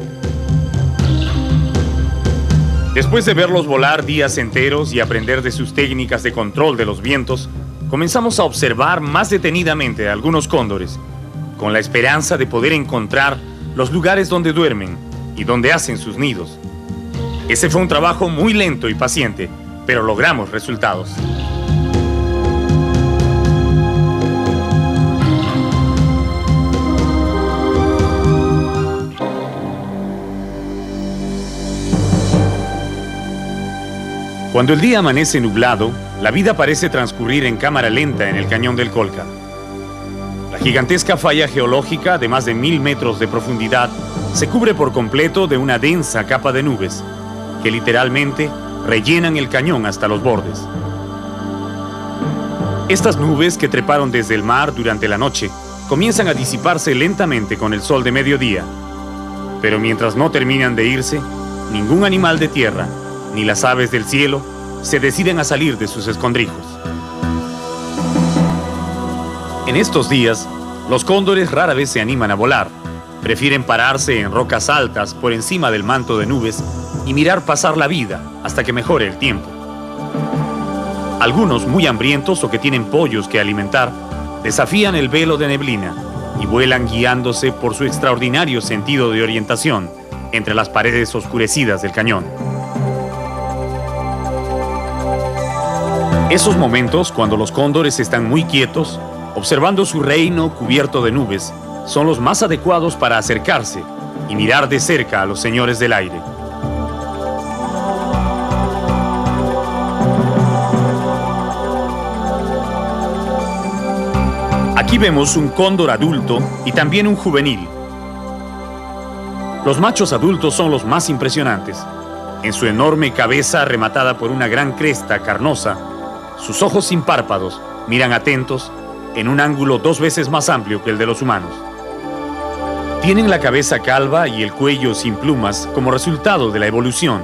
Después de verlos volar días enteros y aprender de sus técnicas de control de los vientos, comenzamos a observar más detenidamente a algunos cóndores, con la esperanza de poder encontrar los lugares donde duermen y donde hacen sus nidos. Ese fue un trabajo muy lento y paciente, pero logramos resultados. Cuando el día amanece nublado, la vida parece transcurrir en cámara lenta en el cañón del Colca. La gigantesca falla geológica de más de 1000 metros de profundidad se cubre por completo de una densa capa de nubes que literalmente rellenan el cañón hasta los bordes. Estas nubes que treparon desde el mar durante la noche comienzan a disiparse lentamente con el sol de mediodía, pero mientras no terminan de irse, ningún animal de tierra ni las aves del cielo se deciden a salir de sus escondrijos. En estos días, los cóndores rara vez se animan a volar. Prefieren pararse en rocas altas por encima del manto de nubes y mirar pasar la vida hasta que mejore el tiempo. Algunos, muy hambrientos o que tienen pollos que alimentar, desafían el velo de neblina y vuelan guiándose por su extraordinario sentido de orientación entre las paredes oscurecidas del cañón. Esos momentos, cuando los cóndores están muy quietos, observando su reino cubierto de nubes, son los más adecuados para acercarse y mirar de cerca a los señores del aire. Aquí vemos un cóndor adulto y también un juvenil. Los machos adultos son los más impresionantes. En su enorme cabeza rematada por una gran cresta carnosa, sus ojos sin párpados miran atentos en un ángulo 2 veces más amplio que el de los humanos. Tienen la cabeza calva y el cuello sin plumas como resultado de la evolución.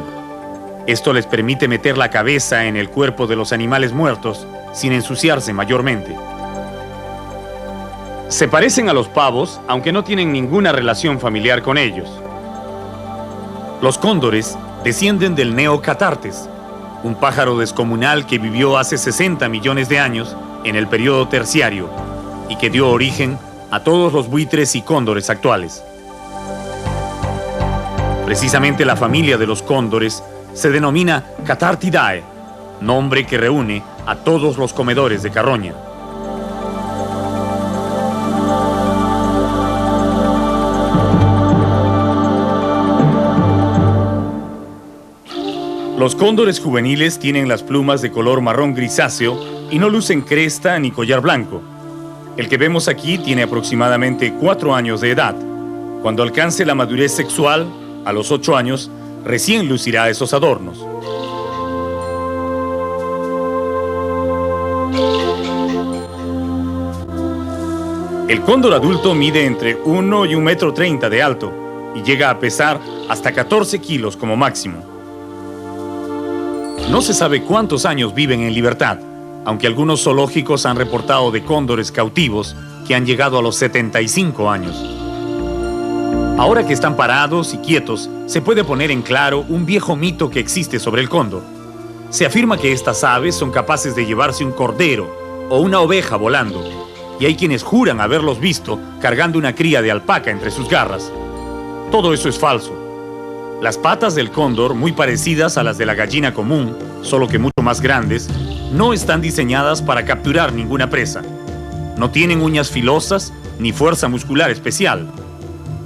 Esto les permite meter la cabeza en el cuerpo de los animales muertos sin ensuciarse mayormente. Se parecen a los pavos, aunque no tienen ninguna relación familiar con ellos. Los cóndores descienden del Neocatartes, un pájaro descomunal que vivió hace 60 millones de años en el periodo terciario y que dio origen a todos los buitres y cóndores actuales. Precisamente la familia de los cóndores se denomina Catartidae, nombre que reúne a todos los comedores de carroña. Los cóndores juveniles tienen las plumas de color marrón grisáceo y no lucen cresta ni collar blanco. El que vemos aquí tiene aproximadamente 4 años de edad. Cuando alcance la madurez sexual, a los 8 años, recién lucirá esos adornos. El cóndor adulto mide entre 1 y 1,30 m de alto y llega a pesar hasta 14 kilos como máximo. No se sabe cuántos años viven en libertad, aunque algunos zoológicos han reportado de cóndores cautivos que han llegado a los 75 años. Ahora que están parados y quietos, se puede poner en claro un viejo mito que existe sobre el cóndor. Se afirma que estas aves son capaces de llevarse un cordero o una oveja volando, y hay quienes juran haberlos visto cargando una cría de alpaca entre sus garras. Todo eso es falso. Las patas del cóndor, muy parecidas a las de la gallina común, solo que mucho más grandes, no están diseñadas para capturar ninguna presa. No tienen uñas filosas ni fuerza muscular especial.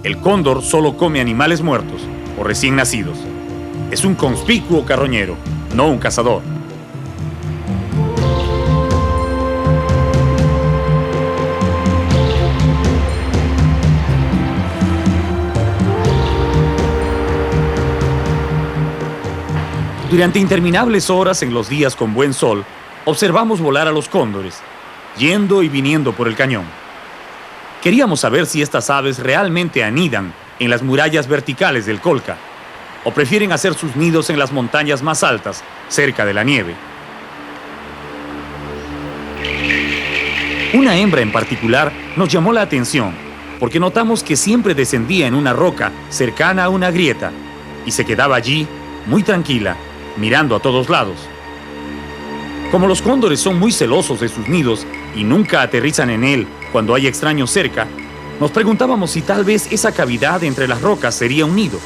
El cóndor solo come animales muertos o recién nacidos. Es un conspicuo carroñero, no un cazador. Durante interminables horas en los días con buen sol, observamos volar a los cóndores, yendo y viniendo por el cañón. Queríamos saber si estas aves realmente anidan en las murallas verticales del Colca, o prefieren hacer sus nidos en las montañas más altas, cerca de la nieve. Una hembra en particular nos llamó la atención, porque notamos que siempre descendía en una roca cercana a una grieta, y se quedaba allí, muy tranquila, mirando a todos lados. Como los cóndores son muy celosos de sus nidos y nunca aterrizan en él cuando hay extraños cerca, nos preguntábamos si tal vez esa cavidad entre las rocas sería un nido.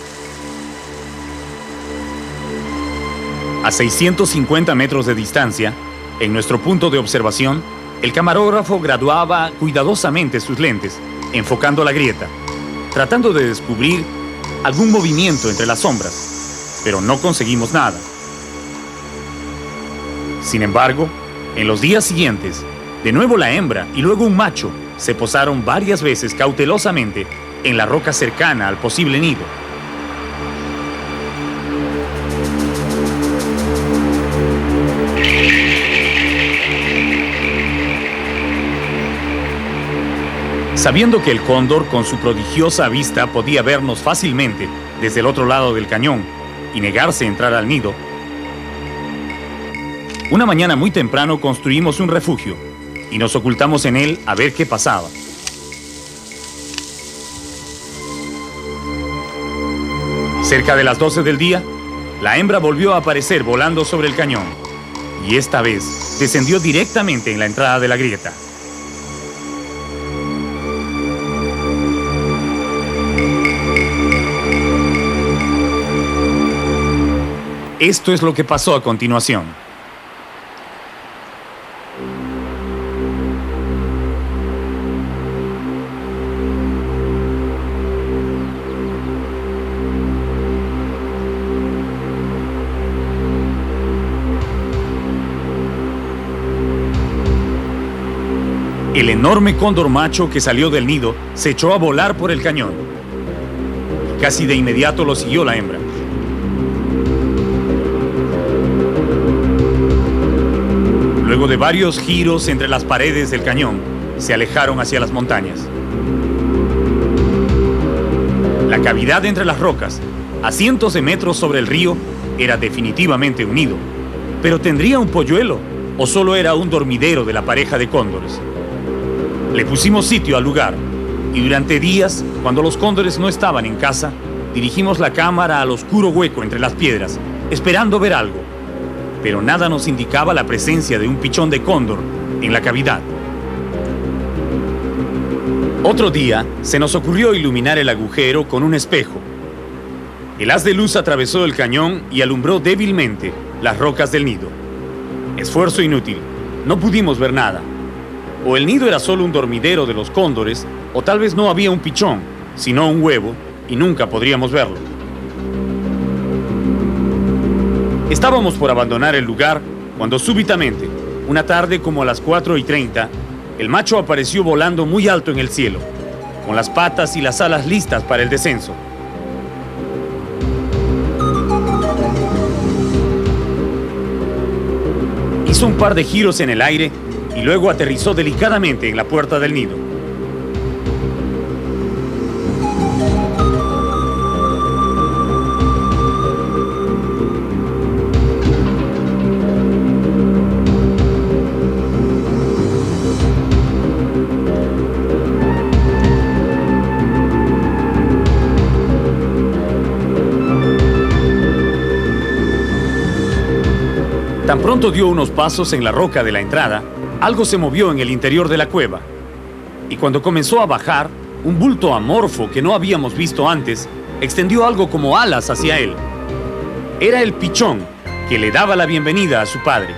A 650 metros de distancia, en nuestro punto de observación, el camarógrafo graduaba cuidadosamente sus lentes, enfocando la grieta, tratando de descubrir algún movimiento entre las sombras, pero no conseguimos nada. Sin embargo, en los días siguientes, de nuevo la hembra y luego un macho se posaron varias veces cautelosamente en la roca cercana al posible nido. Sabiendo que el cóndor con su prodigiosa vista podía vernos fácilmente desde el otro lado del cañón y negarse a entrar al nido, una mañana muy temprano construimos un refugio y nos ocultamos en él a ver qué pasaba. Cerca de las 12 del día, la hembra volvió a aparecer volando sobre el cañón y esta vez descendió directamente en la entrada de la grieta. Esto es lo que pasó a continuación. El enorme cóndor macho que salió del nido se echó a volar por el cañón. Casi de inmediato lo siguió la hembra. Luego de varios giros entre las paredes del cañón, se alejaron hacia las montañas. La cavidad entre las rocas, a cientos de metros sobre el río, era definitivamente un nido. ¿Pero tendría un polluelo o solo era un dormidero de la pareja de cóndores? Le pusimos sitio al lugar y durante días, cuando los cóndores no estaban en casa, dirigimos la cámara al oscuro hueco entre las piedras, esperando ver algo. Pero nada nos indicaba la presencia de un pichón de cóndor en la cavidad. Otro día, se nos ocurrió iluminar el agujero con un espejo. El haz de luz atravesó el cañón y alumbró débilmente las rocas del nido. Esfuerzo inútil, no pudimos ver nada. O el nido era solo un dormidero de los cóndores, o tal vez no había un pichón, sino un huevo, y nunca podríamos verlo. Estábamos por abandonar el lugar cuando súbitamente, una tarde como a las 4:30, el macho apareció volando muy alto en el cielo, con las patas y las alas listas para el descenso. Hizo un par de giros en el aire y luego aterrizó delicadamente en la puerta del nido. Tan pronto dio unos pasos en la roca de la entrada, algo se movió en el interior de la cueva. Y cuando comenzó a bajar, un bulto amorfo que no habíamos visto antes extendió algo como alas hacia él. Era el pichón, que le daba la bienvenida a su padre.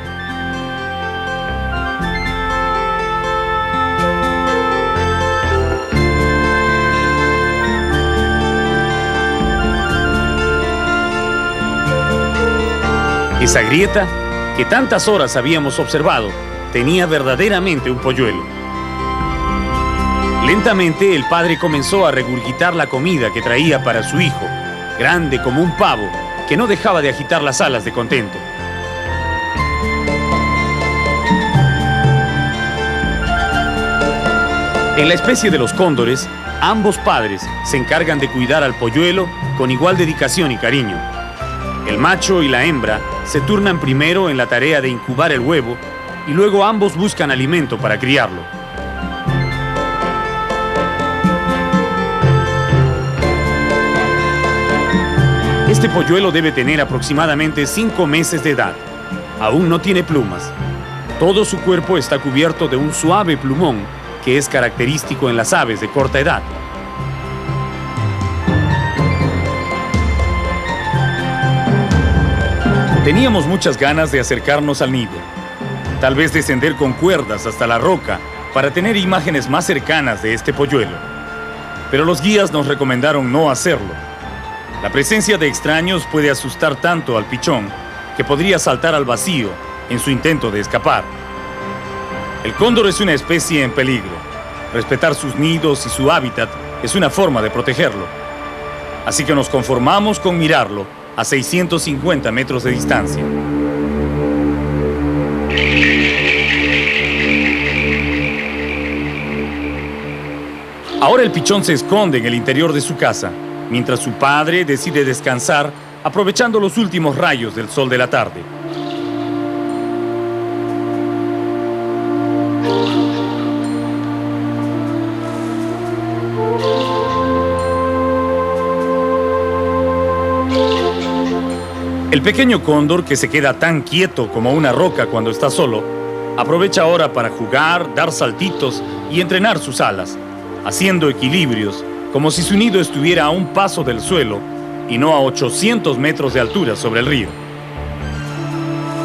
Esa grieta, que tantas horas habíamos observado, tenía verdaderamente un polluelo. Lentamente el padre comenzó a regurgitar la comida que traía para su hijo, grande como un pavo, que no dejaba de agitar las alas de contento. En la especie de los cóndores, ambos padres se encargan de cuidar al polluelo con igual dedicación y cariño. El macho y la hembra se turnan primero en la tarea de incubar el huevo y luego ambos buscan alimento para criarlo. Este polluelo debe tener aproximadamente 5 meses de edad. Aún no tiene plumas. Todo su cuerpo está cubierto de un suave plumón que es característico en las aves de corta edad. Teníamos muchas ganas de acercarnos al nido, tal vez descender con cuerdas hasta la roca para tener imágenes más cercanas de este polluelo. Pero los guías nos recomendaron no hacerlo. La presencia de extraños puede asustar tanto al pichón que podría saltar al vacío en su intento de escapar. El cóndor es una especie en peligro. Respetar sus nidos y su hábitat es una forma de protegerlo. Así que nos conformamos con mirarlo a 650 metros de distancia. Ahora el pichón se esconde en el interior de su casa, mientras su padre decide descansar, aprovechando los últimos rayos del sol de la tarde. El pequeño cóndor, que se queda tan quieto como una roca cuando está solo, aprovecha ahora para jugar, dar saltitos y entrenar sus alas, haciendo equilibrios como si su nido estuviera a un paso del suelo y no a 800 metros de altura sobre el río.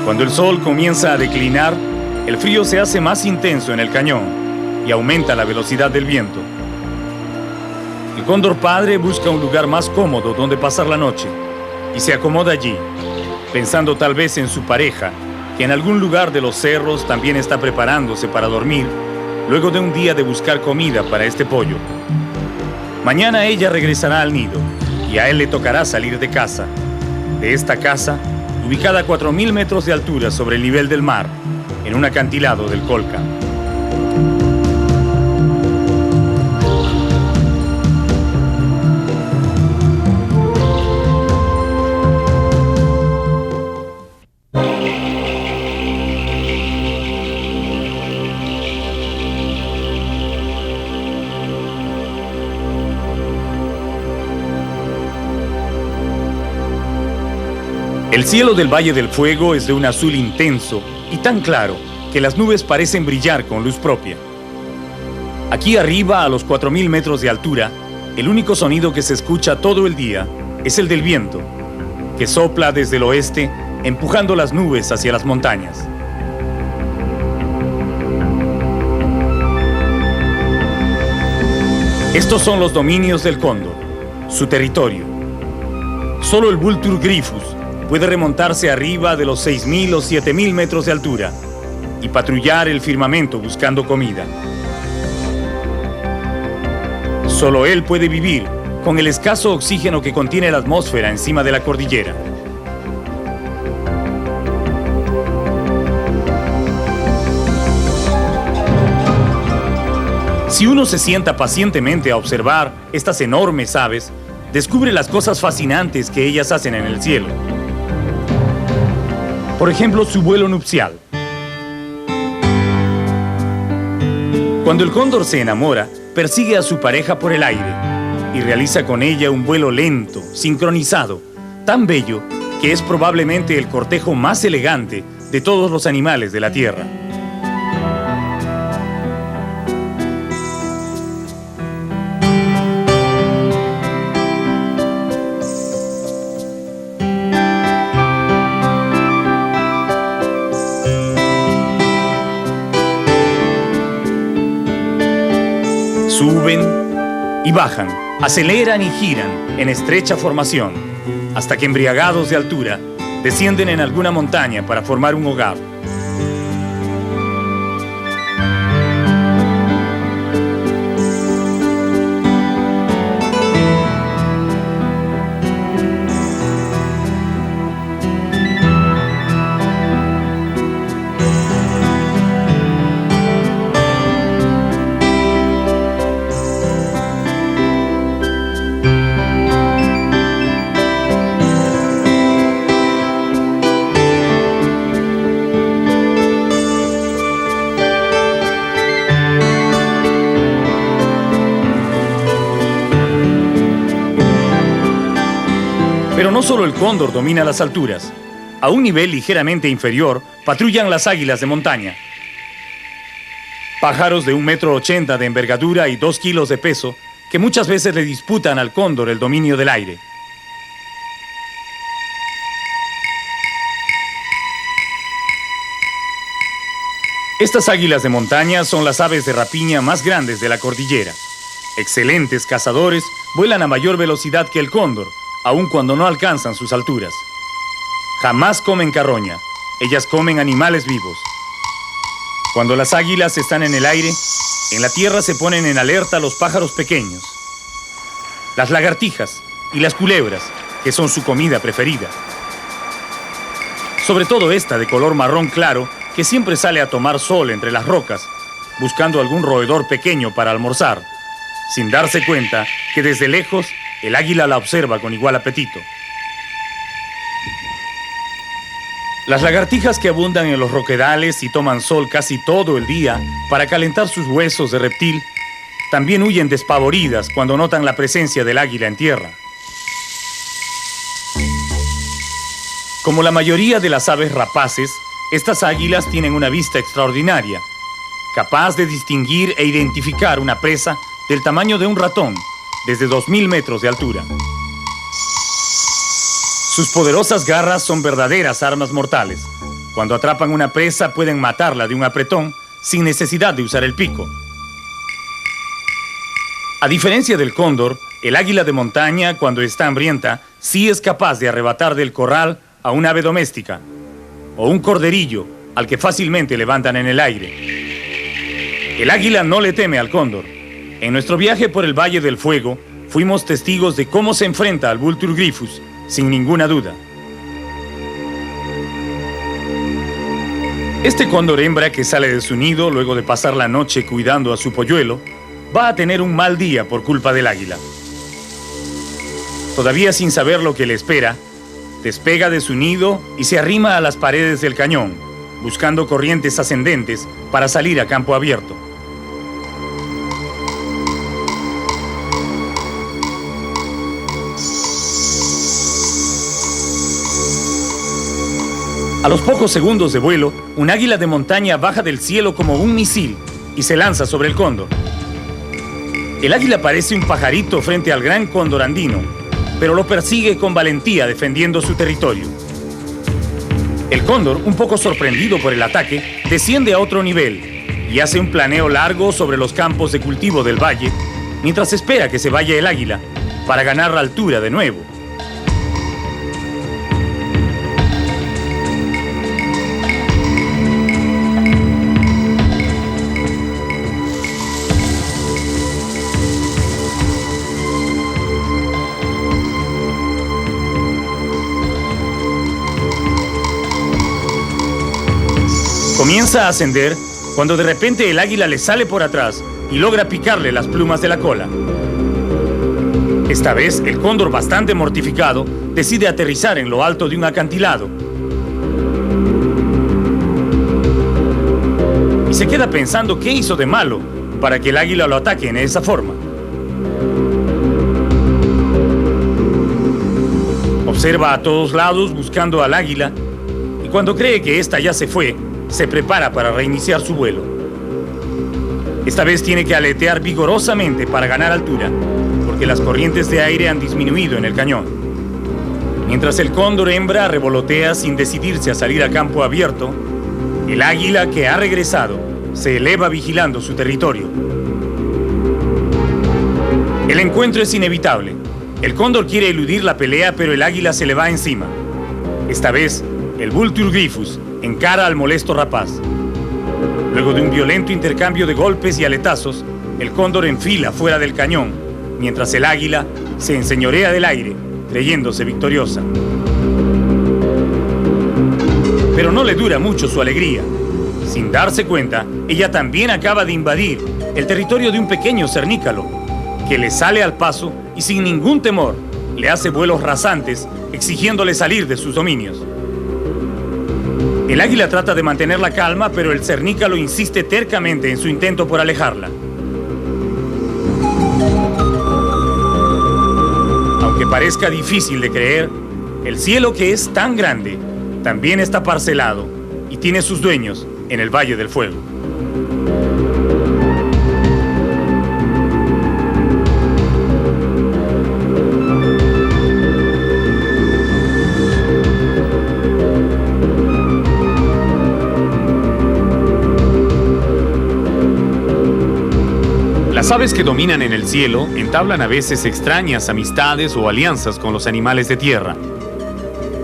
Cuando el sol comienza a declinar, el frío se hace más intenso en el cañón y aumenta la velocidad del viento. El cóndor padre busca un lugar más cómodo donde pasar la noche y se acomoda allí, pensando tal vez en su pareja, que en algún lugar de los cerros también está preparándose para dormir, luego de un día de buscar comida para este pollo. Mañana ella regresará al nido y a él le tocará salir de casa. De esta casa, ubicada a 4000 metros de altura sobre el nivel del mar, en un acantilado del Colca. El cielo del Valle del Fuego es de un azul intenso y tan claro que las nubes parecen brillar con luz propia. Aquí arriba, a los 4000 metros de altura, el único sonido que se escucha todo el día es el del viento, que sopla desde el oeste, empujando las nubes hacia las montañas. Estos son los dominios del cóndor, su territorio. Solo el Vultur gryphus puede remontarse arriba de los 6000 o 7000 metros de altura y patrullar el firmamento buscando comida. Solo él puede vivir con el escaso oxígeno que contiene la atmósfera encima de la cordillera. Si uno se sienta pacientemente a observar estas enormes aves, descubre las cosas fascinantes que ellas hacen en el cielo. Por ejemplo, su vuelo nupcial. Cuando el cóndor se enamora, persigue a su pareja por el aire y realiza con ella un vuelo lento, sincronizado, tan bello que es probablemente el cortejo más elegante de todos los animales de la tierra. Suben y bajan, aceleran y giran en estrecha formación, hasta que embriagados de altura, descienden en alguna montaña para formar un hogar. Pero no solo el cóndor domina las alturas. A un nivel ligeramente inferior patrullan las águilas de montaña. Pájaros de 1,80 m de envergadura y 2 kilos de peso que muchas veces le disputan al cóndor el dominio del aire. Estas águilas de montaña son las aves de rapiña más grandes de la cordillera. Excelentes cazadores, vuelan a mayor velocidad que el cóndor, aun cuando no alcanzan sus alturas. Jamás comen carroña, ellas comen animales vivos. Cuando las águilas están en el aire, en la tierra se ponen en alerta los pájaros pequeños, las lagartijas y las culebras, que son su comida preferida. Sobre todo esta de color marrón claro, que siempre sale a tomar sol entre las rocas, buscando algún roedor pequeño para almorzar, sin darse cuenta que desde lejos el águila la observa con igual apetito. Las lagartijas que abundan en los roquedales y toman sol casi todo el día para calentar sus huesos de reptil, también huyen despavoridas cuando notan la presencia del águila en tierra. Como la mayoría de las aves rapaces, estas águilas tienen una vista extraordinaria, capaz de distinguir e identificar una presa del tamaño de un ratón, desde 2.000 metros de altura. Sus poderosas garras son verdaderas armas mortales. Cuando atrapan una presa pueden matarla de un apretón sin necesidad de usar el pico. A diferencia del cóndor, el águila de montaña, cuando está hambrienta, sí es capaz de arrebatar del corral a un ave doméstica o un corderillo al que fácilmente levantan en el aire. El águila no le teme al cóndor. En nuestro viaje por el Valle del Fuego, fuimos testigos de cómo se enfrenta al Vultur gryphus, sin ninguna duda. Este cóndor hembra que sale de su nido luego de pasar la noche cuidando a su polluelo, va a tener un mal día por culpa del águila. Todavía sin saber lo que le espera, despega de su nido y se arrima a las paredes del cañón, buscando corrientes ascendentes para salir a campo abierto. A los pocos segundos de vuelo, un águila de montaña baja del cielo como un misil y se lanza sobre el cóndor. El águila parece un pajarito frente al gran cóndor andino, pero lo persigue con valentía defendiendo su territorio. El cóndor, un poco sorprendido por el ataque, desciende a otro nivel y hace un planeo largo sobre los campos de cultivo del valle, mientras espera que se vaya el águila para ganar la altura de nuevo. Comienza a ascender cuando de repente el águila le sale por atrás y logra picarle las plumas de la cola. Esta vez el cóndor, bastante mortificado, decide aterrizar en lo alto de un acantilado. Y se queda pensando qué hizo de malo para que el águila lo ataque en esa forma. Observa a todos lados buscando al águila y cuando cree que ésta ya se fue, se prepara para reiniciar su vuelo. Esta vez tiene que aletear vigorosamente para ganar altura, porque las corrientes de aire han disminuido en el cañón. Mientras el cóndor hembra revolotea sin decidirse a salir a campo abierto, el águila que ha regresado se eleva vigilando su territorio. El encuentro es inevitable. El cóndor quiere eludir la pelea, pero el águila se le va encima. Esta vez, el Vultur Gryphus encara al molesto rapaz. Luego de un violento intercambio de golpes y aletazos, el cóndor enfila fuera del cañón, mientras el águila se enseñorea del aire, creyéndose victoriosa. Pero no le dura mucho su alegría. Sin darse cuenta, ella también acaba de invadir el territorio de un pequeño cernícalo, que le sale al paso y sin ningún temor le hace vuelos rasantes, exigiéndole salir de sus dominios. El águila trata de mantener la calma, pero el cernícalo insiste tercamente en su intento por alejarla. Aunque parezca difícil de creer, el cielo, que es tan grande, también está parcelado y tiene sus dueños en el Valle del Fuego. Las aves que dominan en el cielo entablan a veces extrañas amistades o alianzas con los animales de tierra.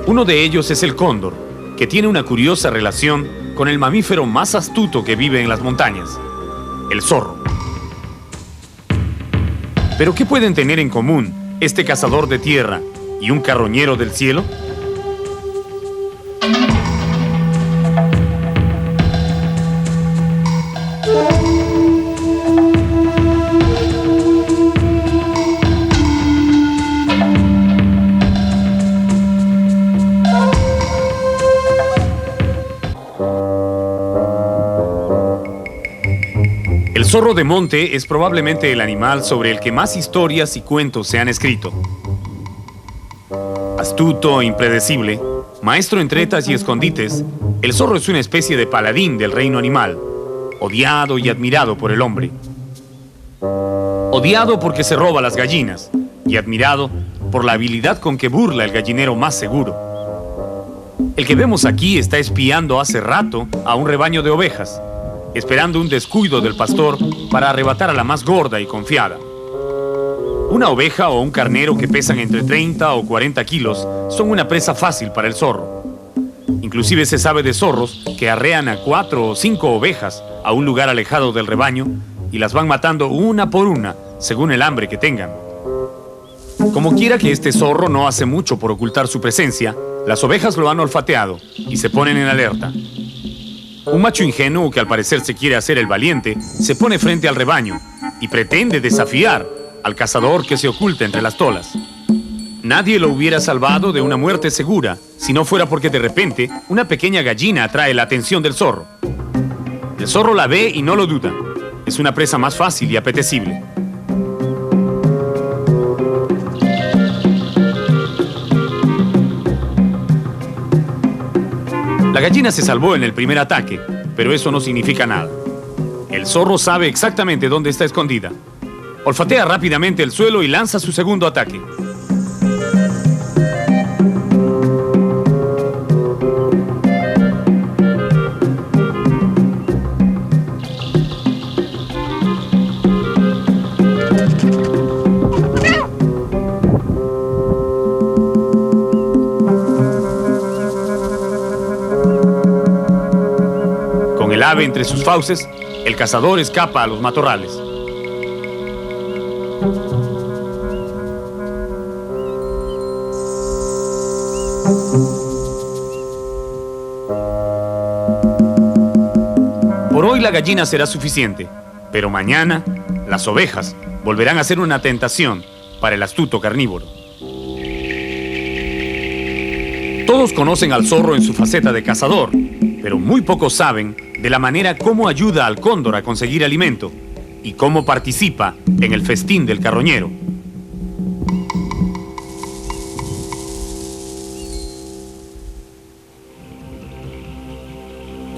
Uno de ellos es el cóndor, que tiene una curiosa relación con el mamífero más astuto que vive en las montañas, el zorro. ¿Pero qué pueden tener en común este cazador de tierra y un carroñero del cielo? El zorro de monte es probablemente el animal sobre el que más historias y cuentos se han escrito. Astuto e impredecible, maestro en tretas y escondites, el zorro es una especie de paladín del reino animal, odiado y admirado por el hombre. Odiado porque se roba las gallinas y admirado por la habilidad con que burla el gallinero más seguro. El que vemos aquí está espiando hace rato a un rebaño de ovejas, esperando un descuido del pastor para arrebatar a la más gorda y confiada. Una oveja o un carnero que pesan entre 30 o 40 kilos son una presa fácil para el zorro. Inclusive se sabe de zorros que arrean a 4 o 5 ovejas a un lugar alejado del rebaño y las van matando una por una según el hambre que tengan. Como quiera que este zorro no hace mucho por ocultar su presencia, las ovejas lo han olfateado y se ponen en alerta. Un macho ingenuo que al parecer se quiere hacer el valiente se pone frente al rebaño y pretende desafiar al cazador que se oculta entre las tolas. Nadie lo hubiera salvado de una muerte segura si no fuera porque de repente una pequeña gallina atrae la atención del zorro. El zorro la ve y no lo duda. Es una presa más fácil y apetecible. La gallina se salvó en el primer ataque, pero eso no significa nada. El zorro sabe exactamente dónde está escondida. Olfatea rápidamente el suelo y lanza su segundo ataque. Con el ave entre sus fauces, el cazador escapa a los matorrales. Por hoy la gallina será suficiente, pero mañana las ovejas volverán a ser una tentación para el astuto carnívoro. Todos conocen al zorro en su faceta de cazador, pero muy pocos saben de la manera cómo ayuda al cóndor a conseguir alimento y cómo participa en el festín del carroñero.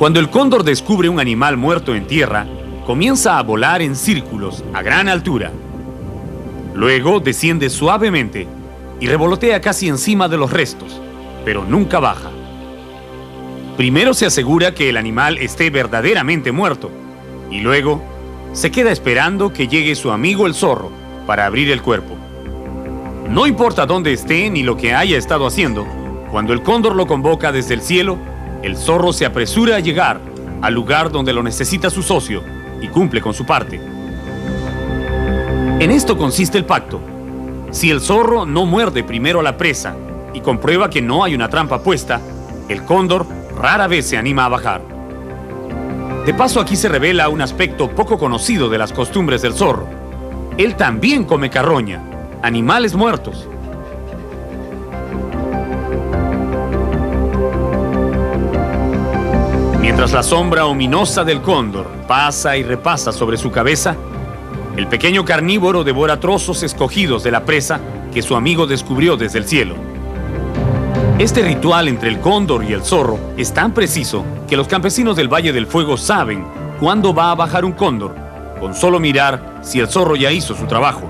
Cuando el cóndor descubre un animal muerto en tierra, comienza a volar en círculos a gran altura. Luego desciende suavemente y revolotea casi encima de los restos, pero nunca baja. Primero se asegura que el animal esté verdaderamente muerto y luego se queda esperando que llegue su amigo el zorro para abrir el cuerpo. No importa dónde esté ni lo que haya estado haciendo, cuando el cóndor lo convoca desde el cielo, el zorro se apresura a llegar al lugar donde lo necesita su socio y cumple con su parte. En esto consiste el pacto. Si el zorro no muerde primero a la presa y comprueba que no hay una trampa puesta, el cóndor rara vez se anima a bajar. De paso, aquí se revela un aspecto poco conocido de las costumbres del zorro. Él también come carroña, animales muertos. Mientras la sombra ominosa del cóndor pasa y repasa sobre su cabeza, el pequeño carnívoro devora trozos escogidos de la presa que su amigo descubrió desde el cielo. Este ritual entre el cóndor y el zorro es tan preciso que los campesinos del Valle del Fuego saben cuándo va a bajar un cóndor, con solo mirar si el zorro ya hizo su trabajo.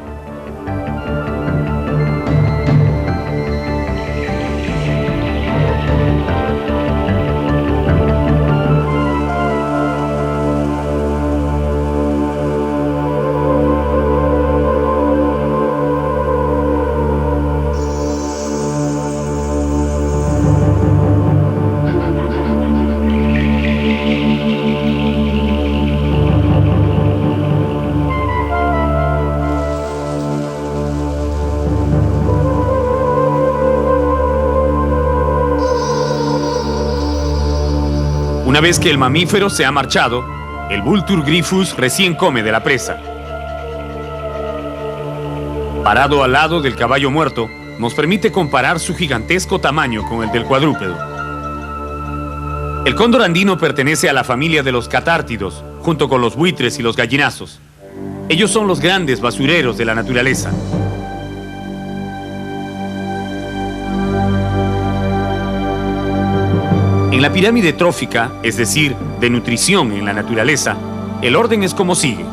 Una vez que el mamífero se ha marchado, el Vultur Gryphus recién come de la presa. Parado al lado del caballo muerto, nos permite comparar su gigantesco tamaño con el del cuadrúpedo. El cóndor andino pertenece a la familia de los catártidos, junto con los buitres y los gallinazos. Ellos son los grandes basureros de la naturaleza. En la pirámide trófica, es decir, de nutrición en la naturaleza, el orden es como sigue.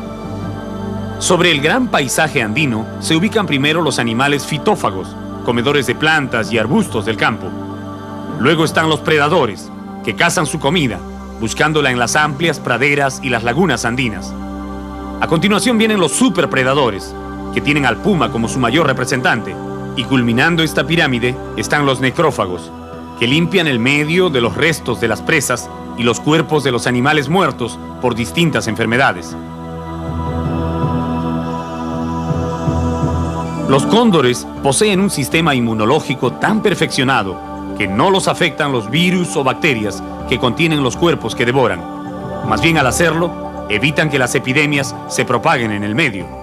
Sobre el gran paisaje andino se ubican primero los animales fitófagos, comedores de plantas y arbustos del campo. Luego están los predadores, que cazan su comida, buscándola en las amplias praderas y las lagunas andinas. A continuación vienen los superpredadores, que tienen al puma como su mayor representante, y culminando esta pirámide están los necrófagos, que limpian el medio de los restos de las presas y los cuerpos de los animales muertos por distintas enfermedades. Los cóndores poseen un sistema inmunológico tan perfeccionado que no los afectan los virus o bacterias que contienen los cuerpos que devoran. Más bien, al hacerlo, evitan que las epidemias se propaguen en el medio.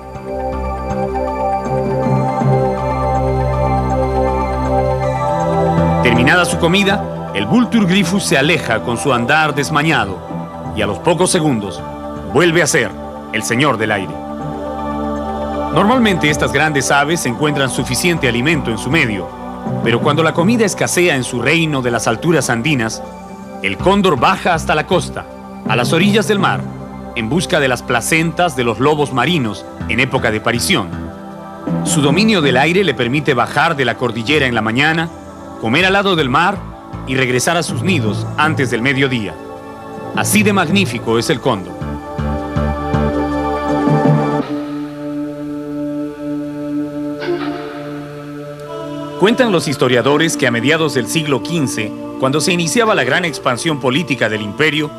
Terminada su comida, el Vultur Gryphus se aleja con su andar desmañado y a los pocos segundos vuelve a ser el señor del aire. Normalmente estas grandes aves encuentran suficiente alimento en su medio, pero cuando la comida escasea en su reino de las alturas andinas, el cóndor baja hasta la costa, a las orillas del mar, en busca de las placentas de los lobos marinos en época de parición. Su dominio del aire le permite bajar de la cordillera en la mañana, comer al lado del mar y regresar a sus nidos antes del mediodía. Así de magnífico es el cóndor. Cuentan los historiadores que a mediados del siglo XV, cuando se iniciaba la gran expansión política del imperio,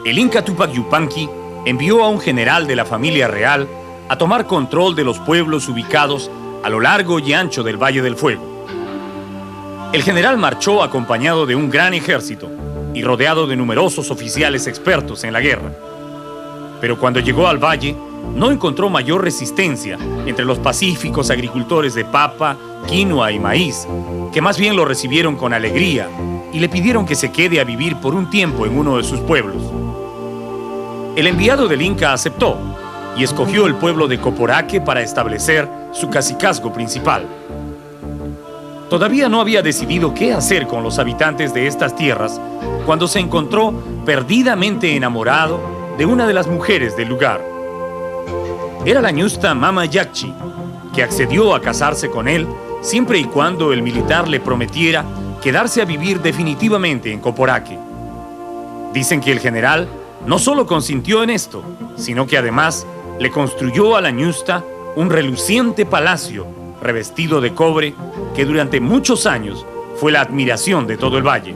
el Inca Tupac Yupanqui envió a un general de la familia real a tomar control de los pueblos ubicados a lo largo y ancho del Valle del Fuego. El general marchó acompañado de un gran ejército y rodeado de numerosos oficiales expertos en la guerra. Pero cuando llegó al valle, no encontró mayor resistencia entre los pacíficos agricultores de papa, quinoa y maíz, que más bien lo recibieron con alegría y le pidieron que se quede a vivir por un tiempo en uno de sus pueblos. El enviado del Inca aceptó y escogió el pueblo de Coporaque para establecer su cacicazgo principal. Todavía no había decidido qué hacer con los habitantes de estas tierras cuando se encontró perdidamente enamorado de una de las mujeres del lugar. Era la ñusta Mama Yakchi, que accedió a casarse con él siempre y cuando el militar le prometiera quedarse a vivir definitivamente en Coporaque. Dicen que el general no solo consintió en esto, sino que además le construyó a la ñusta un reluciente palacio revestido de cobre que durante muchos años fue la admiración de todo el valle.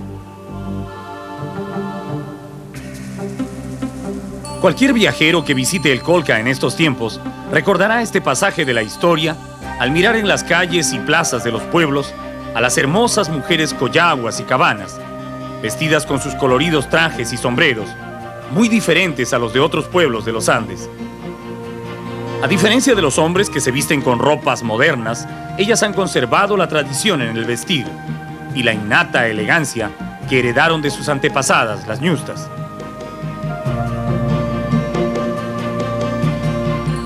Cualquier viajero que visite el Colca en estos tiempos recordará este pasaje de la historia al mirar en las calles y plazas de los pueblos a las hermosas mujeres collaguas y cabanas, vestidas con sus coloridos trajes y sombreros, muy diferentes a los de otros pueblos de los Andes. A diferencia de los hombres que se visten con ropas modernas, ellas han conservado la tradición en el vestir y la innata elegancia que heredaron de sus antepasadas, las ñustas.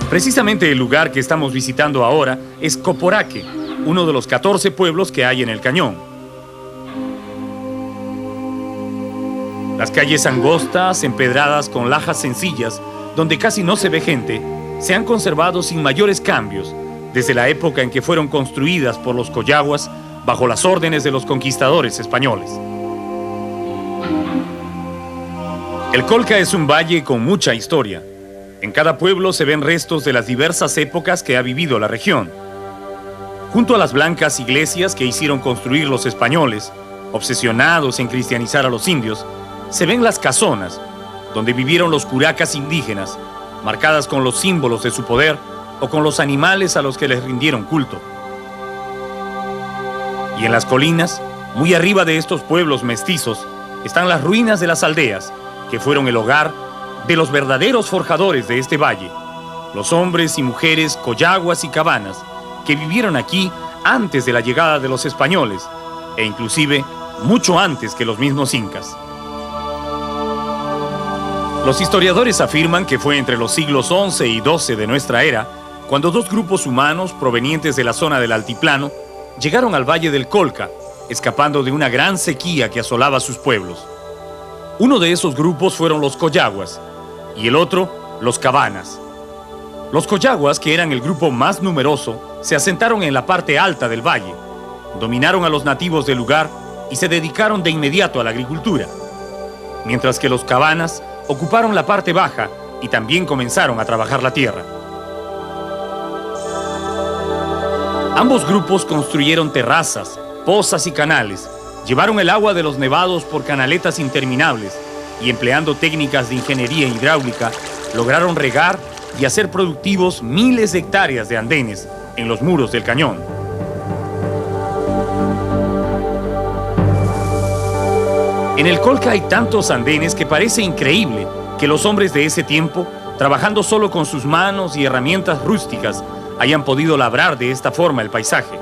Precisamente el lugar que estamos visitando ahora es Coporaque, uno de los 14 pueblos que hay en el cañón. Las calles angostas, empedradas con lajas sencillas, donde casi no se ve gente, se han conservado sin mayores cambios desde la época en que fueron construidas por los collaguas bajo las órdenes de los conquistadores españoles. El Colca es un valle con mucha historia. En cada pueblo se ven restos de las diversas épocas que ha vivido la región. Junto a las blancas iglesias que hicieron construir los españoles, obsesionados en cristianizar a los indios, se ven las casonas, donde vivieron los curacas indígenas, marcadas con los símbolos de su poder o con los animales a los que les rindieron culto. Y en las colinas, muy arriba de estos pueblos mestizos, están las ruinas de las aldeas, que fueron el hogar de los verdaderos forjadores de este valle, los hombres y mujeres collaguas y cabanas que vivieron aquí antes de la llegada de los españoles e inclusive mucho antes que los mismos incas. Los historiadores afirman que fue entre los siglos XI y XII de nuestra era cuando dos grupos humanos provenientes de la zona del altiplano llegaron al valle del Colca, escapando de una gran sequía que asolaba sus pueblos. Uno de esos grupos fueron los collaguas y el otro, los cabanas. Los collaguas, que eran el grupo más numeroso, se asentaron en la parte alta del valle, dominaron a los nativos del lugar y se dedicaron de inmediato a la agricultura, mientras que los cabanas ocuparon la parte baja y también comenzaron a trabajar la tierra. Ambos grupos construyeron terrazas, pozas y canales, llevaron el agua de los nevados por canaletas interminables y empleando técnicas de ingeniería hidráulica, lograron regar y hacer productivos miles de hectáreas de andenes en los muros del cañón. En el Colca hay tantos andenes que parece increíble que los hombres de ese tiempo, trabajando solo con sus manos y herramientas rústicas, hayan podido labrar de esta forma el paisaje.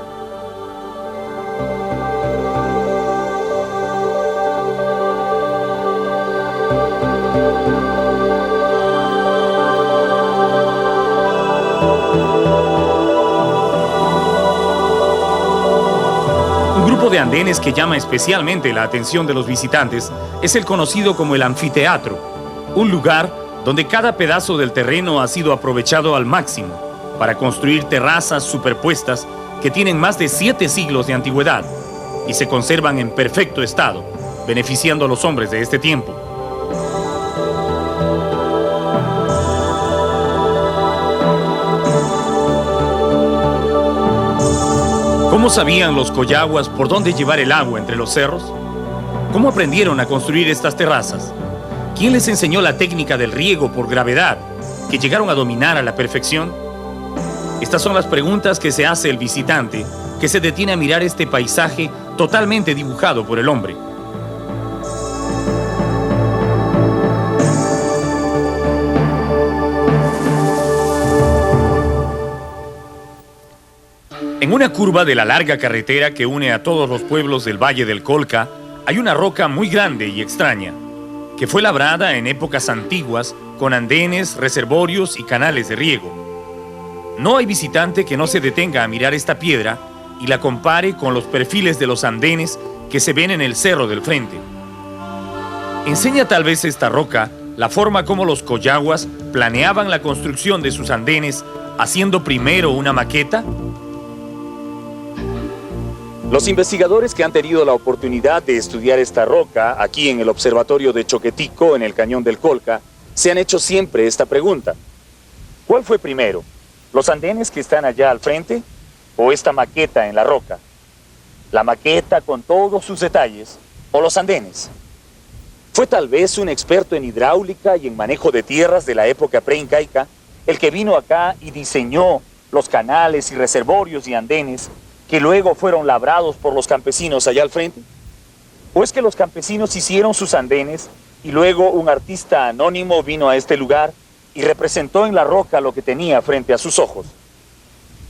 De andenes que llama especialmente la atención de los visitantes es el conocido como el anfiteatro, un lugar donde cada pedazo del terreno ha sido aprovechado al máximo para construir terrazas superpuestas que tienen más de 7 siglos de antigüedad y se conservan en perfecto estado, beneficiando a los hombres de este tiempo. ¿Cómo sabían los collaguas por dónde llevar el agua entre los cerros? ¿Cómo aprendieron a construir estas terrazas? ¿Quién les enseñó la técnica del riego por gravedad, que llegaron a dominar a la perfección? Estas son las preguntas que se hace el visitante, que se detiene a mirar este paisaje totalmente dibujado por el hombre. En una curva de la larga carretera que une a todos los pueblos del Valle del Colca, hay una roca muy grande y extraña, que fue labrada en épocas antiguas con andenes, reservorios y canales de riego. No hay visitante que no se detenga a mirar esta piedra y la compare con los perfiles de los andenes que se ven en el cerro del frente. ¿Enseña tal vez esta roca la forma como los coyaguas planeaban la construcción de sus andenes, haciendo primero una maqueta? Los investigadores que han tenido la oportunidad de estudiar esta roca aquí en el observatorio de Choquetico, en el cañón del Colca, se han hecho siempre esta pregunta. ¿Cuál fue primero? ¿Los andenes que están allá al frente o esta maqueta en la roca? ¿La maqueta con todos sus detalles o los andenes? ¿Fue tal vez un experto en hidráulica y en manejo de tierras de la época preincaica el que vino acá y diseñó los canales y reservorios y andenes que luego fueron labrados por los campesinos allá al frente? ¿O es que los campesinos hicieron sus andenes y luego un artista anónimo vino a este lugar y representó en la roca lo que tenía frente a sus ojos?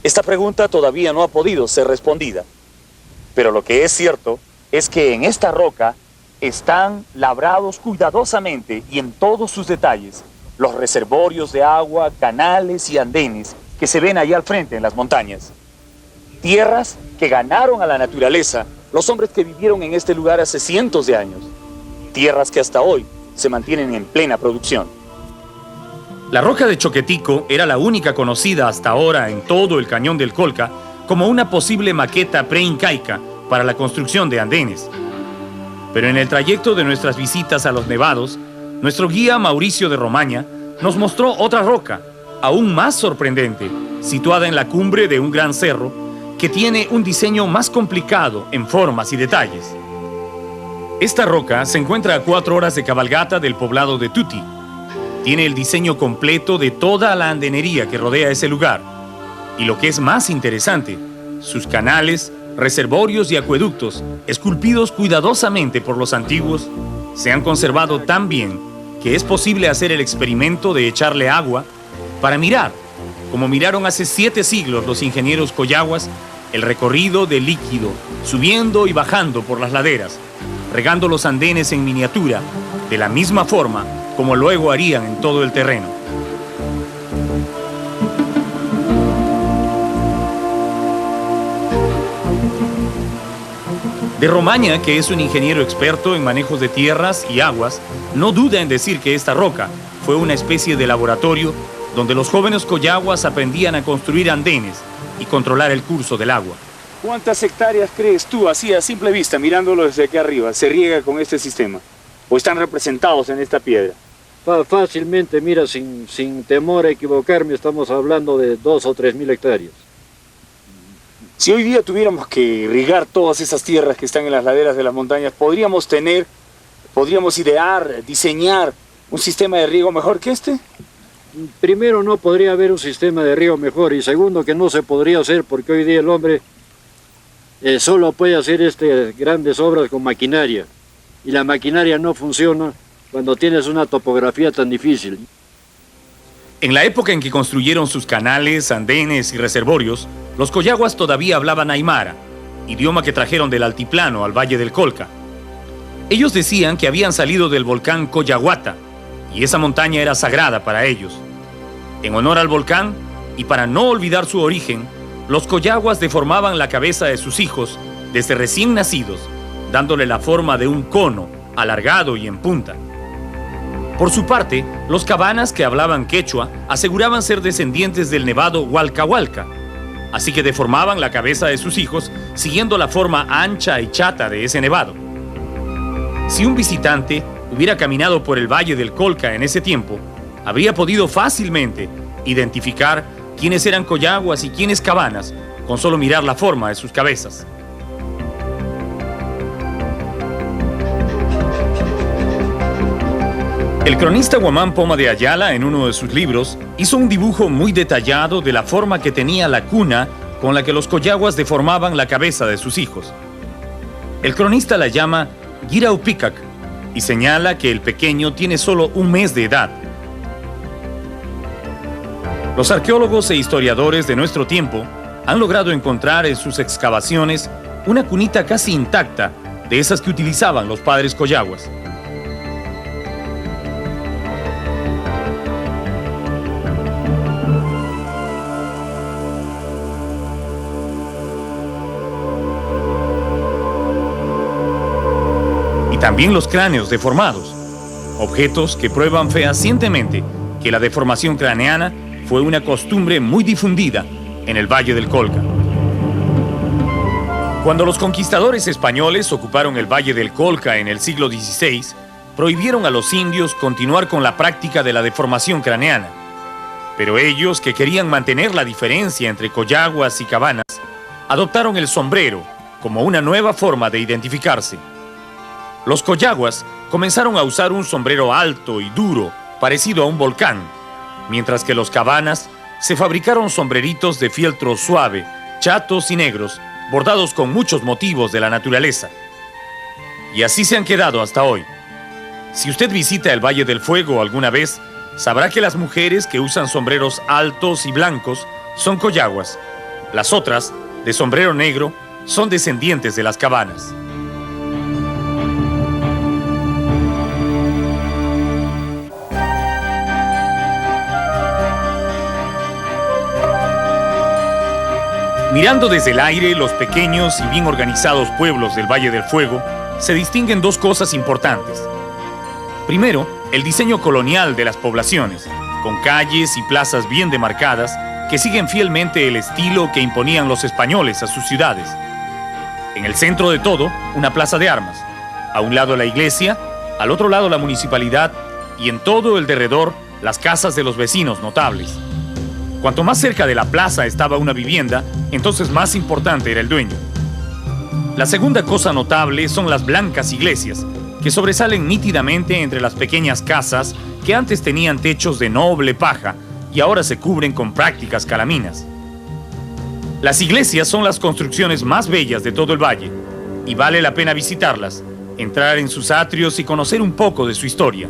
Esta pregunta todavía no ha podido ser respondida, pero lo que es cierto es que en esta roca están labrados cuidadosamente y en todos sus detalles los reservorios de agua, canales y andenes que se ven allá al frente en las montañas. Tierras que ganaron a la naturaleza los hombres que vivieron en este lugar hace cientos de años. Tierras que hasta hoy se mantienen en plena producción. La roca de Choquetico era la única conocida hasta ahora en todo el cañón del Colca como una posible maqueta preincaica para la construcción de andenes. Pero en el trayecto de nuestras visitas a los nevados, nuestro guía Mauricio de Romaña nos mostró otra roca, aún más sorprendente, situada en la cumbre de un gran cerro, que tiene un diseño más complicado en formas y detalles. Esta roca se encuentra a 4 horas de cabalgata del poblado de Tuti. Tiene el diseño completo de toda la andenería que rodea ese lugar. Y lo que es más interesante, sus canales, reservorios y acueductos, esculpidos cuidadosamente por los antiguos, se han conservado tan bien que es posible hacer el experimento de echarle agua para mirar, como miraron hace 7 siglos los ingenieros coyaguas, el recorrido del líquido, subiendo y bajando por las laderas, regando los andenes en miniatura, de la misma forma como luego harían en todo el terreno. De Romaña, que es un ingeniero experto en manejos de tierras y aguas, no duda en decir que esta roca fue una especie de laboratorio donde los jóvenes coyaguas aprendían a construir andenes y controlar el curso del agua. ¿Cuántas hectáreas crees tú, así a simple vista, mirándolo desde aquí arriba, se riega con este sistema? ¿O están representados en esta piedra? Fácilmente, mira, sin temor a equivocarme, estamos hablando de 2 o 3 mil hectáreas. Si hoy día tuviéramos que irrigar todas esas tierras que están en las laderas de las montañas, podríamos idear, diseñar un sistema de riego mejor que este. Primero, no podría haber un sistema de riego mejor, y segundo, que no se podría hacer porque hoy día el hombre solo puede hacer grandes obras con maquinaria, y la maquinaria no funciona cuando tienes una topografía tan difícil. En la época en que construyeron sus canales, andenes y reservorios, los coyaguas todavía hablaban aymara, idioma que trajeron del altiplano al valle del Colca. Ellos decían que habían salido del volcán Coyahuata, y esa montaña era sagrada para ellos. En honor al volcán, y para no olvidar su origen, los coyaguas deformaban la cabeza de sus hijos desde recién nacidos, dándole la forma de un cono, alargado y en punta. Por su parte, los cabanas que hablaban quechua aseguraban ser descendientes del nevado Hualcahualca, así que deformaban la cabeza de sus hijos siguiendo la forma ancha y chata de ese nevado. Si un visitante hubiera caminado por el valle del Colca en ese tiempo, habría podido fácilmente identificar quiénes eran coyaguas y quiénes cabanas con solo mirar la forma de sus cabezas. El cronista Guamán Poma de Ayala, en uno de sus libros, hizo un dibujo muy detallado de la forma que tenía la cuna con la que los coyaguas deformaban la cabeza de sus hijos. El cronista la llama Giraupicac y señala que el pequeño tiene solo 1 mes de edad. Los arqueólogos e historiadores de nuestro tiempo han logrado encontrar en sus excavaciones una cunita casi intacta de esas que utilizaban los padres coyaguas. y también los cráneos deformados, objetos que prueban fehacientemente que la deformación craneana fue una costumbre muy difundida en el Valle del Colca. Cuando los conquistadores españoles ocuparon el Valle del Colca en el siglo XVI, prohibieron a los indios continuar con la práctica de la deformación craneana. Pero ellos, que querían mantener la diferencia entre collaguas y cabanas, adoptaron el sombrero como una nueva forma de identificarse. Los collaguas comenzaron a usar un sombrero alto y duro, parecido a un volcán, mientras que los cabanas se fabricaron sombreritos de fieltro suave, chatos y negros, bordados con muchos motivos de la naturaleza. Y así se han quedado hasta hoy. Si usted visita el Valle del Fuego alguna vez, sabrá que las mujeres que usan sombreros altos y blancos son collaguas. Las otras, de sombrero negro, son descendientes de las cabanas. Mirando desde el aire los pequeños y bien organizados pueblos del Valle del Fuego, se distinguen dos cosas importantes. Primero, el diseño colonial de las poblaciones, con calles y plazas bien demarcadas que siguen fielmente el estilo que imponían los españoles a sus ciudades. En el centro de todo, una plaza de armas. A un lado la iglesia, al otro lado la municipalidad y en todo el derredor las casas de los vecinos notables. Cuanto más cerca de la plaza estaba una vivienda, entonces más importante era el dueño. La segunda cosa notable son las blancas iglesias, que sobresalen nítidamente entre las pequeñas casas que antes tenían techos de noble paja y ahora se cubren con prácticas calaminas. Las iglesias son las construcciones más bellas de todo el valle, y vale la pena visitarlas, entrar en sus atrios y conocer un poco de su historia.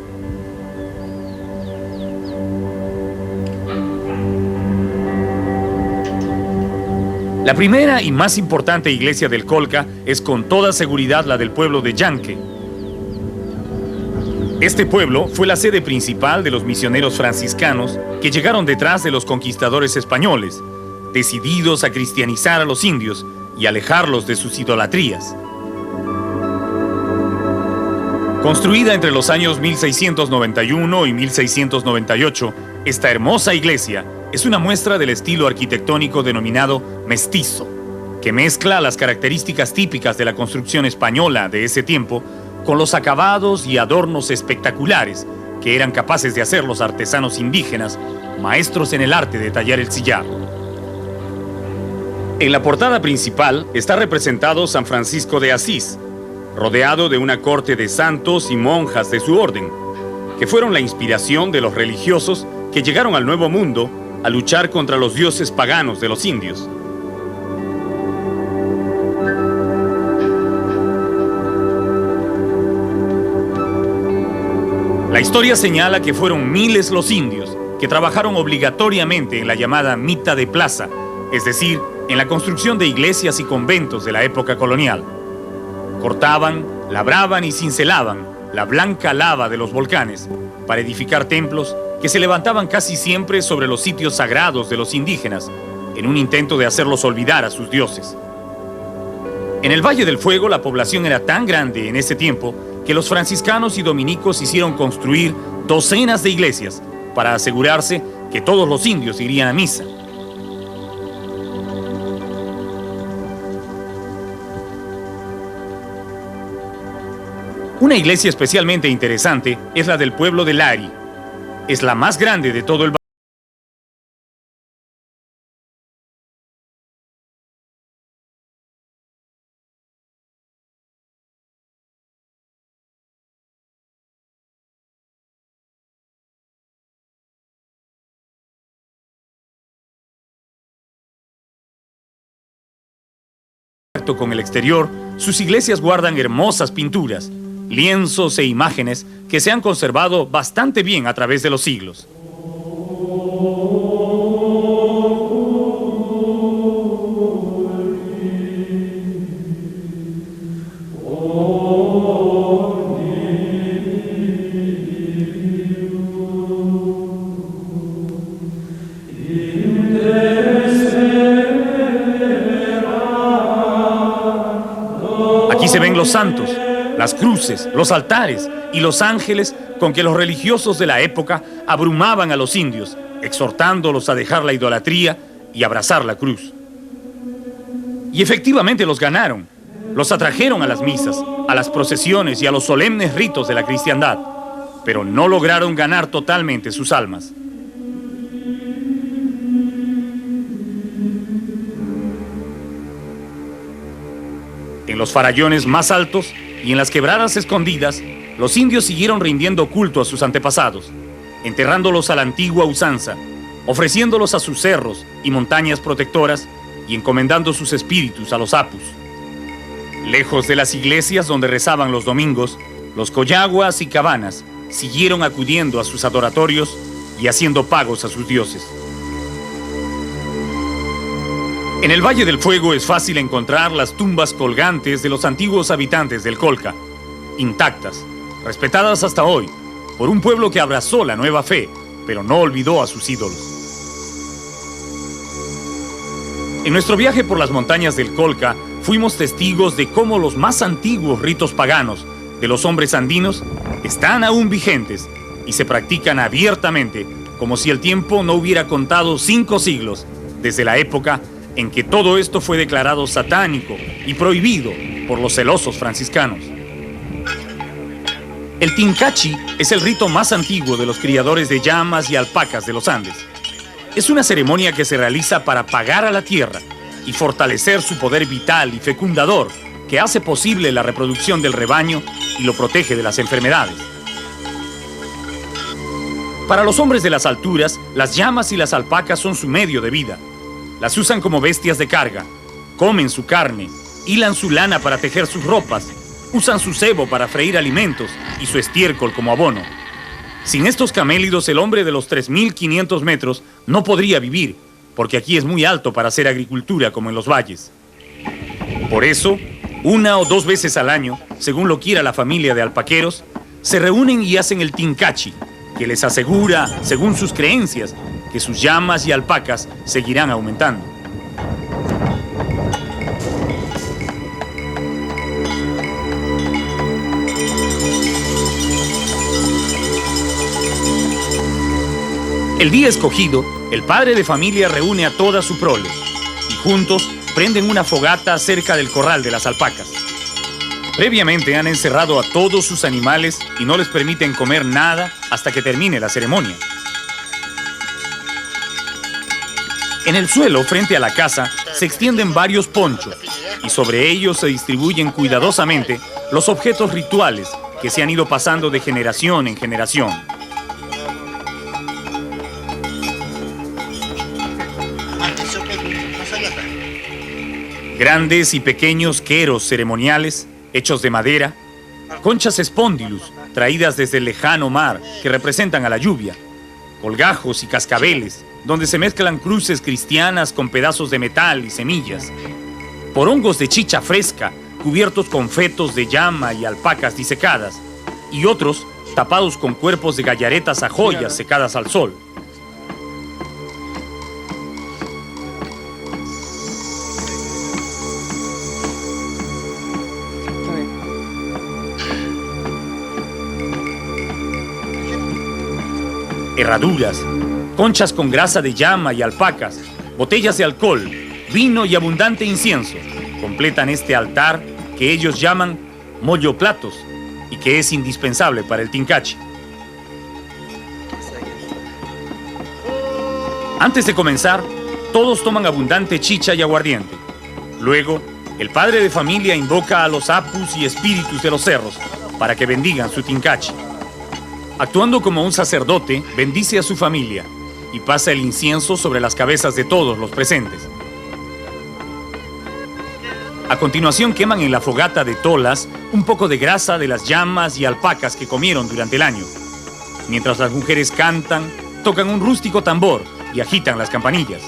La primera y más importante iglesia del Colca es con toda seguridad la del pueblo de Yanque. Este pueblo fue la sede principal de los misioneros franciscanos que llegaron detrás de los conquistadores españoles, decididos a cristianizar a los indios y alejarlos de sus idolatrías. Construida entre los años 1691 y 1698, esta hermosa iglesia es una muestra del estilo arquitectónico denominado mestizo, que mezcla las características típicas de la construcción española de ese tiempo con los acabados y adornos espectaculares que eran capaces de hacer los artesanos indígenas, maestros en el arte de tallar el sillar. En la portada principal está representado San Francisco de Asís, rodeado de una corte de santos y monjas de su orden, que fueron la inspiración de los religiosos que llegaron al Nuevo Mundo a luchar contra los dioses paganos de los indios. La historia señala que fueron miles los indios que trabajaron obligatoriamente en la llamada mita de plaza, es decir, en la construcción de iglesias y conventos de la época colonial. Cortaban, labraban y cincelaban la blanca lava de los volcanes para edificar templos que se levantaban casi siempre sobre los sitios sagrados de los indígenas, en un intento de hacerlos olvidar a sus dioses. En el Valle del Fuego la población era tan grande en ese tiempo que los franciscanos y dominicos hicieron construir docenas de iglesias para asegurarse que todos los indios irían a misa. Una iglesia especialmente interesante es la del pueblo de Lari. Es la más grande de todo el valle. Con el exterior, sus iglesias guardan hermosas pinturas, lienzos e imágenes que se han conservado bastante bien a través de los siglos. Aquí se ven los santos, las cruces, los altares y los ángeles con que los religiosos de la época abrumaban a los indios, exhortándolos a dejar la idolatría y abrazar la cruz. Y efectivamente los ganaron, los atrajeron a las misas, a las procesiones y a los solemnes ritos de la cristiandad, pero no lograron ganar totalmente sus almas. En los farallones más altos y en las quebradas escondidas, los indios siguieron rindiendo culto a sus antepasados, enterrándolos a la antigua usanza, ofreciéndolos a sus cerros y montañas protectoras y encomendando sus espíritus a los apus. Lejos de las iglesias donde rezaban los domingos, los coyaguas y cabanas siguieron acudiendo a sus adoratorios y haciendo pagos a sus dioses. En el Valle del Fuego es fácil encontrar las tumbas colgantes de los antiguos habitantes del Colca, intactas, respetadas hasta hoy, por un pueblo que abrazó la nueva fe, pero no olvidó a sus ídolos. En nuestro viaje por las montañas del Colca, fuimos testigos de cómo los más antiguos ritos paganos de los hombres andinos están aún vigentes y se practican abiertamente, como si el tiempo no hubiera contado 5 siglos desde la época en que todo esto fue declarado satánico y prohibido por los celosos franciscanos. El Tincachi es el rito más antiguo de los criadores de llamas y alpacas de los Andes. Es una ceremonia que se realiza para pagar a la tierra y fortalecer su poder vital y fecundador, que hace posible la reproducción del rebaño y lo protege de las enfermedades. Para los hombres de las alturas, las llamas y las alpacas son su medio de vida. Las usan como bestias de carga, comen su carne, hilan su lana para tejer sus ropas, usan su sebo para freír alimentos y su estiércol como abono. Sin estos camélidos, el hombre de los 3.500 metros no podría vivir, porque aquí es muy alto para hacer agricultura como en los valles. Por eso, 1 o 2 veces al año, según lo quiera la familia de alpaqueros, se reúnen y hacen el Tincachi, que les asegura, según sus creencias, que sus llamas y alpacas seguirán aumentando. El día escogido, el padre de familia reúne a toda su prole y juntos prenden una fogata cerca del corral de las alpacas. Previamente han encerrado a todos sus animales y no les permiten comer nada hasta que termine la ceremonia. En el suelo, frente a la casa, se extienden varios ponchos y sobre ellos se distribuyen cuidadosamente los objetos rituales que se han ido pasando de generación en generación. Grandes y pequeños queros ceremoniales hechos de madera, conchas espondylus traídas desde el lejano mar que representan a la lluvia, colgajos y cascabeles donde se mezclan cruces cristianas con pedazos de metal y semillas, porongos de chicha fresca cubiertos con fetos de llama y alpacas disecadas y otros tapados con cuerpos de gallaretas a joyas secadas al sol. Herraduras, conchas con grasa de llama y alpacas, botellas de alcohol, vino y abundante incienso completan este altar que ellos llaman molloplatos y que es indispensable para el Tincachi. Antes de comenzar, todos toman abundante chicha y aguardiente. Luego, el padre de familia invoca a los apus y espíritus de los cerros para que bendigan su Tincachi. Actuando como un sacerdote, bendice a su familia y pasa el incienso sobre las cabezas de todos los presentes. A continuación queman en la fogata de tolas un poco de grasa de las llamas y alpacas que comieron durante el año, mientras las mujeres cantan, tocan un rústico tambor y agitan las campanillas.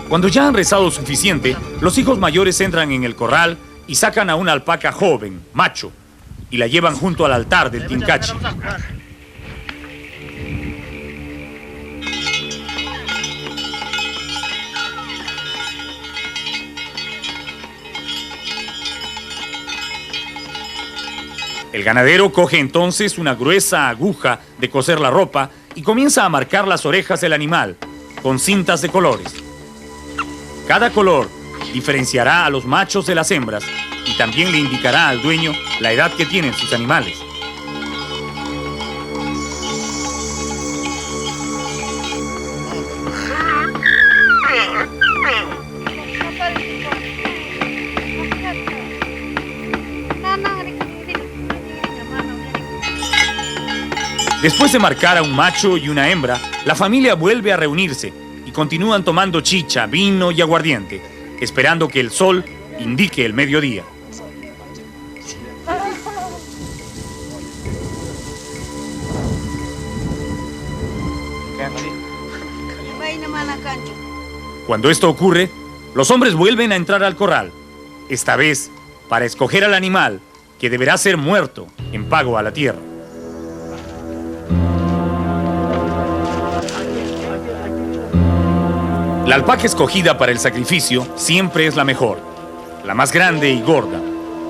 Cuando ya han rezado suficiente, los hijos mayores entran en el corral y sacan a una alpaca joven, macho, y la llevan junto al altar del Tincachi. El ganadero coge entonces una gruesa aguja de coser la ropa y comienza a marcar las orejas del animal con cintas de colores. Cada color diferenciará a los machos de las hembras y también le indicará al dueño la edad que tienen sus animales. Después de marcar a un macho y una hembra, la familia vuelve a reunirse y continúan tomando chicha, vino y aguardiente, esperando que el sol indique el mediodía. Cuando esto ocurre, los hombres vuelven a entrar al corral, esta vez para escoger al animal que deberá ser muerto en pago a la tierra. La alpaca escogida para el sacrificio siempre es la mejor, la más grande y gorda.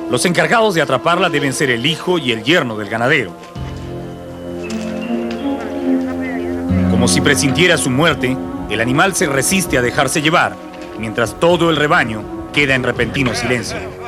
Los encargados de atraparla deben ser el hijo y el yerno del ganadero. Como si presintiera su muerte, el animal se resiste a dejarse llevar, mientras todo el rebaño queda en repentino silencio.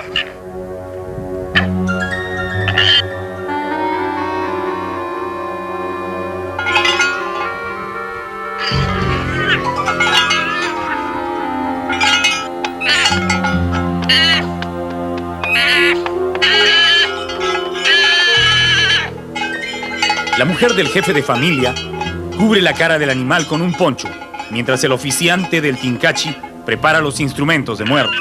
La mujer del jefe de familia cubre la cara del animal con un poncho, mientras el oficiante del tincachi prepara los instrumentos de muerte.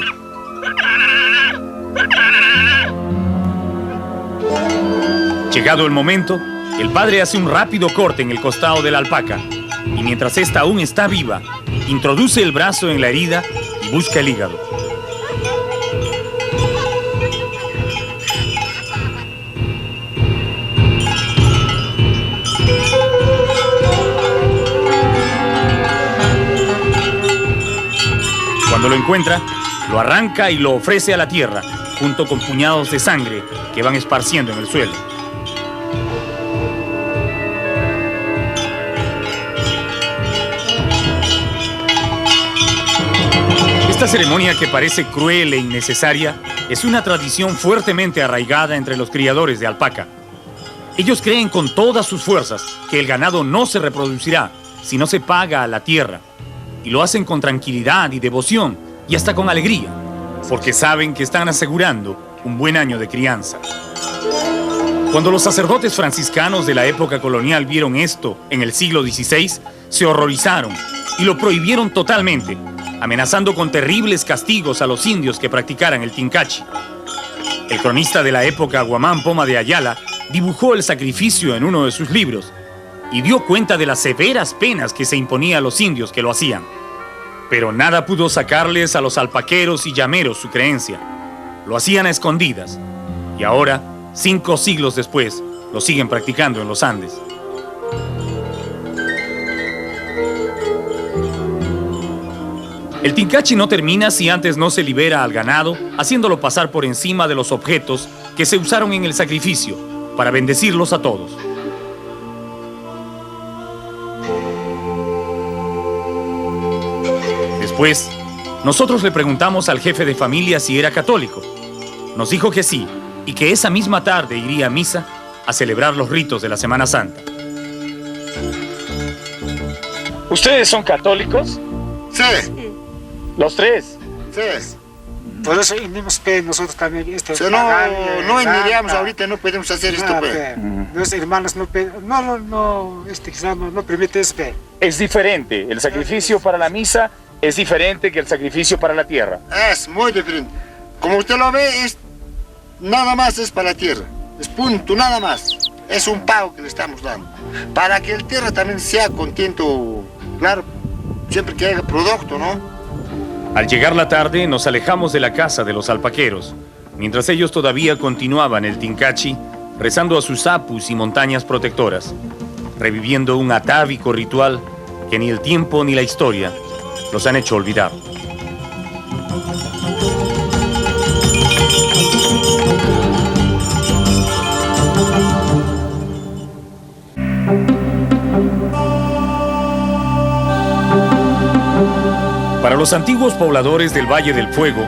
Llegado el momento, el padre hace un rápido corte en el costado de la alpaca y mientras ésta aún está viva, introduce el brazo en la herida y busca el hígado. Cuando lo encuentra, lo arranca y lo ofrece a la tierra, junto con puñados de sangre que van esparciendo en el suelo. Esta ceremonia, que parece cruel e innecesaria, es una tradición fuertemente arraigada entre los criadores de alpaca. Ellos creen con todas sus fuerzas que el ganado no se reproducirá si no se paga a la tierra. Y lo hacen con tranquilidad y devoción, y hasta con alegría, porque saben que están asegurando un buen año de crianza. Cuando los sacerdotes franciscanos de la época colonial vieron esto en el siglo XVI, se horrorizaron y lo prohibieron totalmente, amenazando con terribles castigos a los indios que practicaran el tincachi. El cronista de la época, Guamán Poma de Ayala, dibujó el sacrificio en uno de sus libros y dio cuenta de las severas penas que se imponía a los indios que lo hacían. Pero nada pudo sacarles a los alpaqueros y llameros su creencia. Lo hacían a escondidas y ahora, 5 siglos después, lo siguen practicando en los Andes. El tincachi no termina si antes no se libera al ganado, haciéndolo pasar por encima de los objetos que se usaron en el sacrificio para bendecirlos a todos. Después, nosotros le preguntamos al jefe de familia si era católico. Nos dijo que sí, y que esa misma tarde iría a misa a celebrar los ritos de la Semana Santa. ¿Ustedes son católicos? Sí, ¿Los tres? sí. Por eso venimos que nosotros también No emigramos ahorita, no podemos hacer esto. Los hermanos no permite eso. Es diferente. El sacrificio para la misa es diferente que el sacrificio para la tierra. Es muy diferente. Como usted lo ve, nada más es para la tierra. Es punto, nada más. Es un pago que le estamos dando. Para que el tierra también sea contento, claro, siempre que haya producto, ¿no? Al llegar la tarde, nos alejamos de la casa de los alpaqueros, mientras ellos todavía continuaban el tincachi, rezando a sus apus y montañas protectoras, reviviendo un atávico ritual que ni el tiempo ni la historia los han hecho olvidar. Para los antiguos pobladores del Valle del Fuego,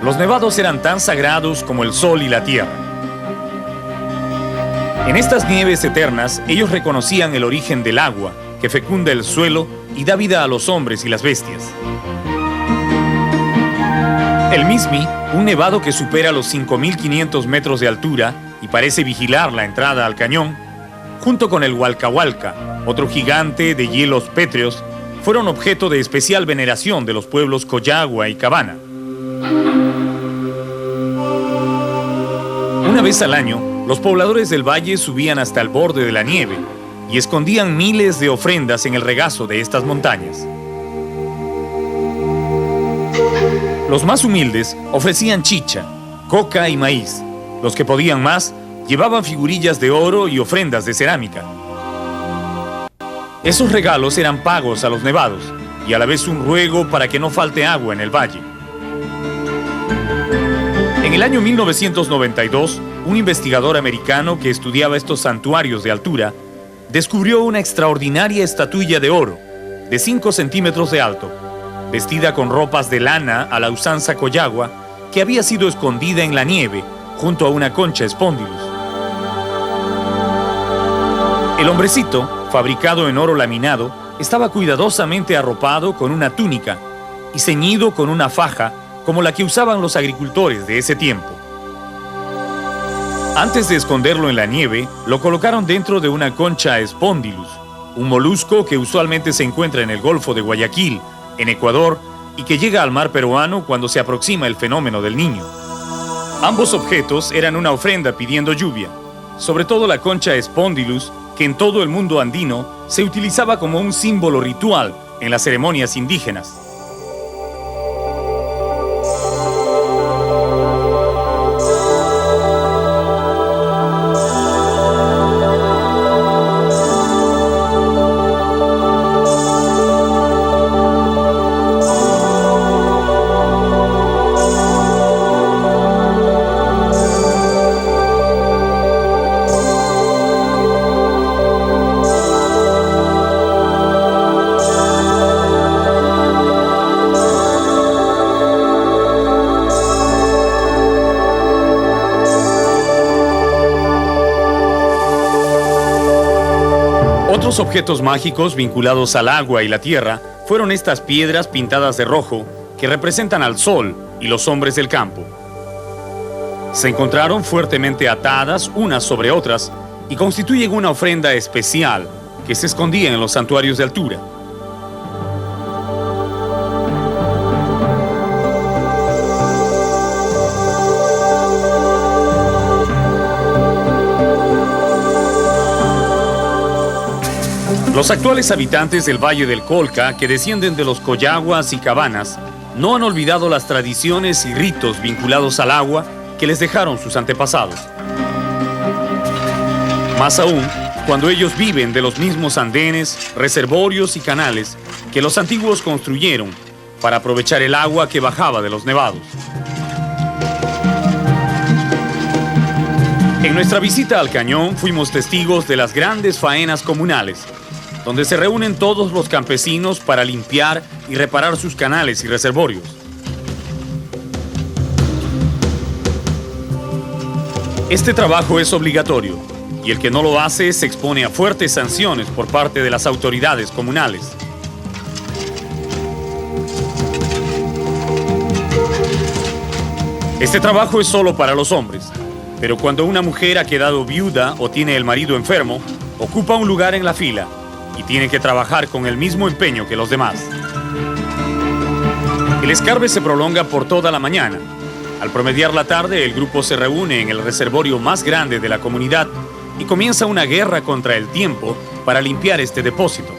los nevados eran tan sagrados como el sol y la tierra. En estas nieves eternas, ellos reconocían el origen del agua, que fecunda el suelo y da vida a los hombres y las bestias. El Mismi, un nevado que supera los 5.500 metros de altura y parece vigilar la entrada al cañón, junto con el Hualcahualca, otro gigante de hielos pétreos, fueron objeto de especial veneración de los pueblos Coyagua y Cabana. Una vez al año, los pobladores del valle subían hasta el borde de la nieve y escondían miles de ofrendas en el regazo de estas montañas. Los más humildes ofrecían chicha, coca y maíz. Los que podían más llevaban figurillas de oro y ofrendas de cerámica. Esos regalos eran pagos a los nevados y a la vez un ruego para que no falte agua en el valle. En el año 1992, un investigador americano que estudiaba estos santuarios de altura descubrió una extraordinaria estatuilla de oro de 5 centímetros de alto, vestida con ropas de lana a la usanza Coyagua, que había sido escondida en la nieve junto a una concha Spondylus. El hombrecito, fabricado en oro laminado, estaba cuidadosamente arropado con una túnica y ceñido con una faja como la que usaban los agricultores de ese tiempo. Antes de esconderlo en la nieve, lo colocaron dentro de una concha Spondylus, un molusco que usualmente se encuentra en el Golfo de Guayaquil, en Ecuador, y que llega al mar peruano cuando se aproxima el fenómeno del Niño. Ambos objetos eran una ofrenda pidiendo lluvia, sobre todo la concha Spondylus, que en todo el mundo andino se utilizaba como un símbolo ritual en las ceremonias indígenas. Otros objetos mágicos vinculados al agua y la tierra fueron estas piedras pintadas de rojo que representan al sol y los hombres del campo. Se encontraron fuertemente atadas unas sobre otras y constituyen una ofrenda especial que se escondía en los santuarios de altura. Los actuales habitantes del Valle del Colca, que descienden de los Coyaguas y Cabanas, no han olvidado las tradiciones y ritos vinculados al agua que les dejaron sus antepasados. Más aún, cuando ellos viven de los mismos andenes, reservorios y canales que los antiguos construyeron para aprovechar el agua que bajaba de los nevados. En nuestra visita al cañón fuimos testigos de las grandes faenas comunales, donde se reúnen todos los campesinos para limpiar y reparar sus canales y reservorios. Este trabajo es obligatorio y el que no lo hace se expone a fuertes sanciones por parte de las autoridades comunales. Este trabajo es solo para los hombres, pero cuando una mujer ha quedado viuda o tiene el marido enfermo, ocupa un lugar en la fila y tiene que trabajar con el mismo empeño que los demás. El escarbe se prolonga por toda la mañana. Al promediar la tarde, el grupo se reúne en el reservorio más grande de la comunidad y comienza una guerra contra el tiempo para limpiar este depósito.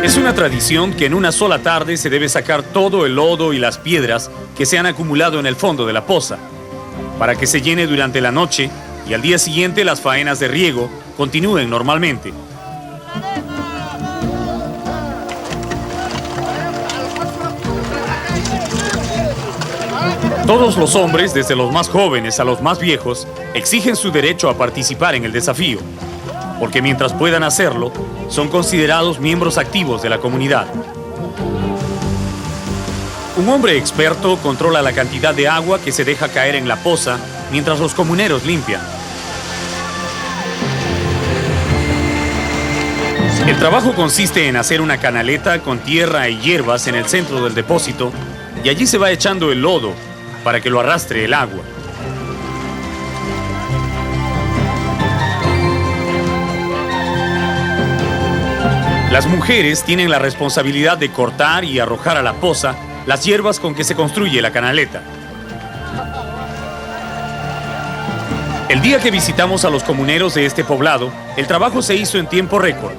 Es una tradición que en una sola tarde se debe sacar todo el lodo y las piedras que se han acumulado en el fondo de la poza, para que se llene durante la noche y al día siguiente las faenas de riego continúen normalmente. Todos los hombres, desde los más jóvenes a los más viejos, exigen su derecho a participar en el desafío, porque mientras puedan hacerlo, son considerados miembros activos de la comunidad. Un hombre experto controla la cantidad de agua que se deja caer en la poza mientras los comuneros limpian. El trabajo consiste en hacer una canaleta con tierra y hierbas en el centro del depósito y allí se va echando el lodo para que lo arrastre el agua. Las mujeres tienen la responsabilidad de cortar y arrojar a la poza las hierbas con que se construye la canaleta. El día que visitamos a los comuneros de este poblado, el trabajo se hizo en tiempo récord.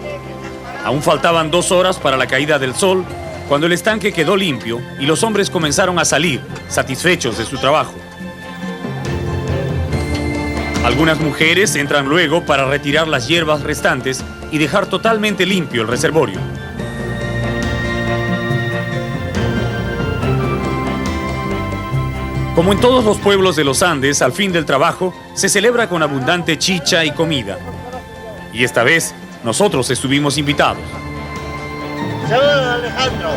Aún faltaban 2 horas para la caída del sol, cuando el estanque quedó limpio y los hombres comenzaron a salir, satisfechos de su trabajo. Algunas mujeres entran luego para retirar las hierbas restantes y dejar totalmente limpio el reservorio. Como en todos los pueblos de los Andes, al fin del trabajo, se celebra con abundante chicha y comida. Y esta vez, nosotros estuvimos invitados. ¡Saludos, Alejandro!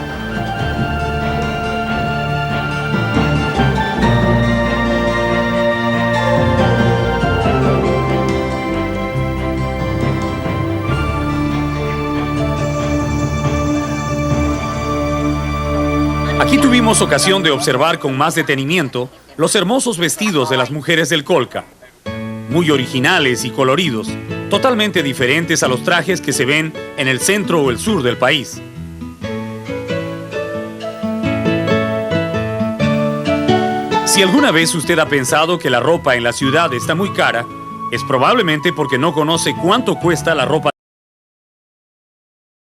Aquí tuvimos ocasión de observar con más detenimiento los hermosos vestidos de las mujeres del Colca, muy originales y coloridos, totalmente diferentes a los trajes que se ven en el centro o el sur del país. Si alguna vez usted ha pensado que la ropa en la ciudad está muy cara, es probablemente porque no conoce cuánto cuesta la ropa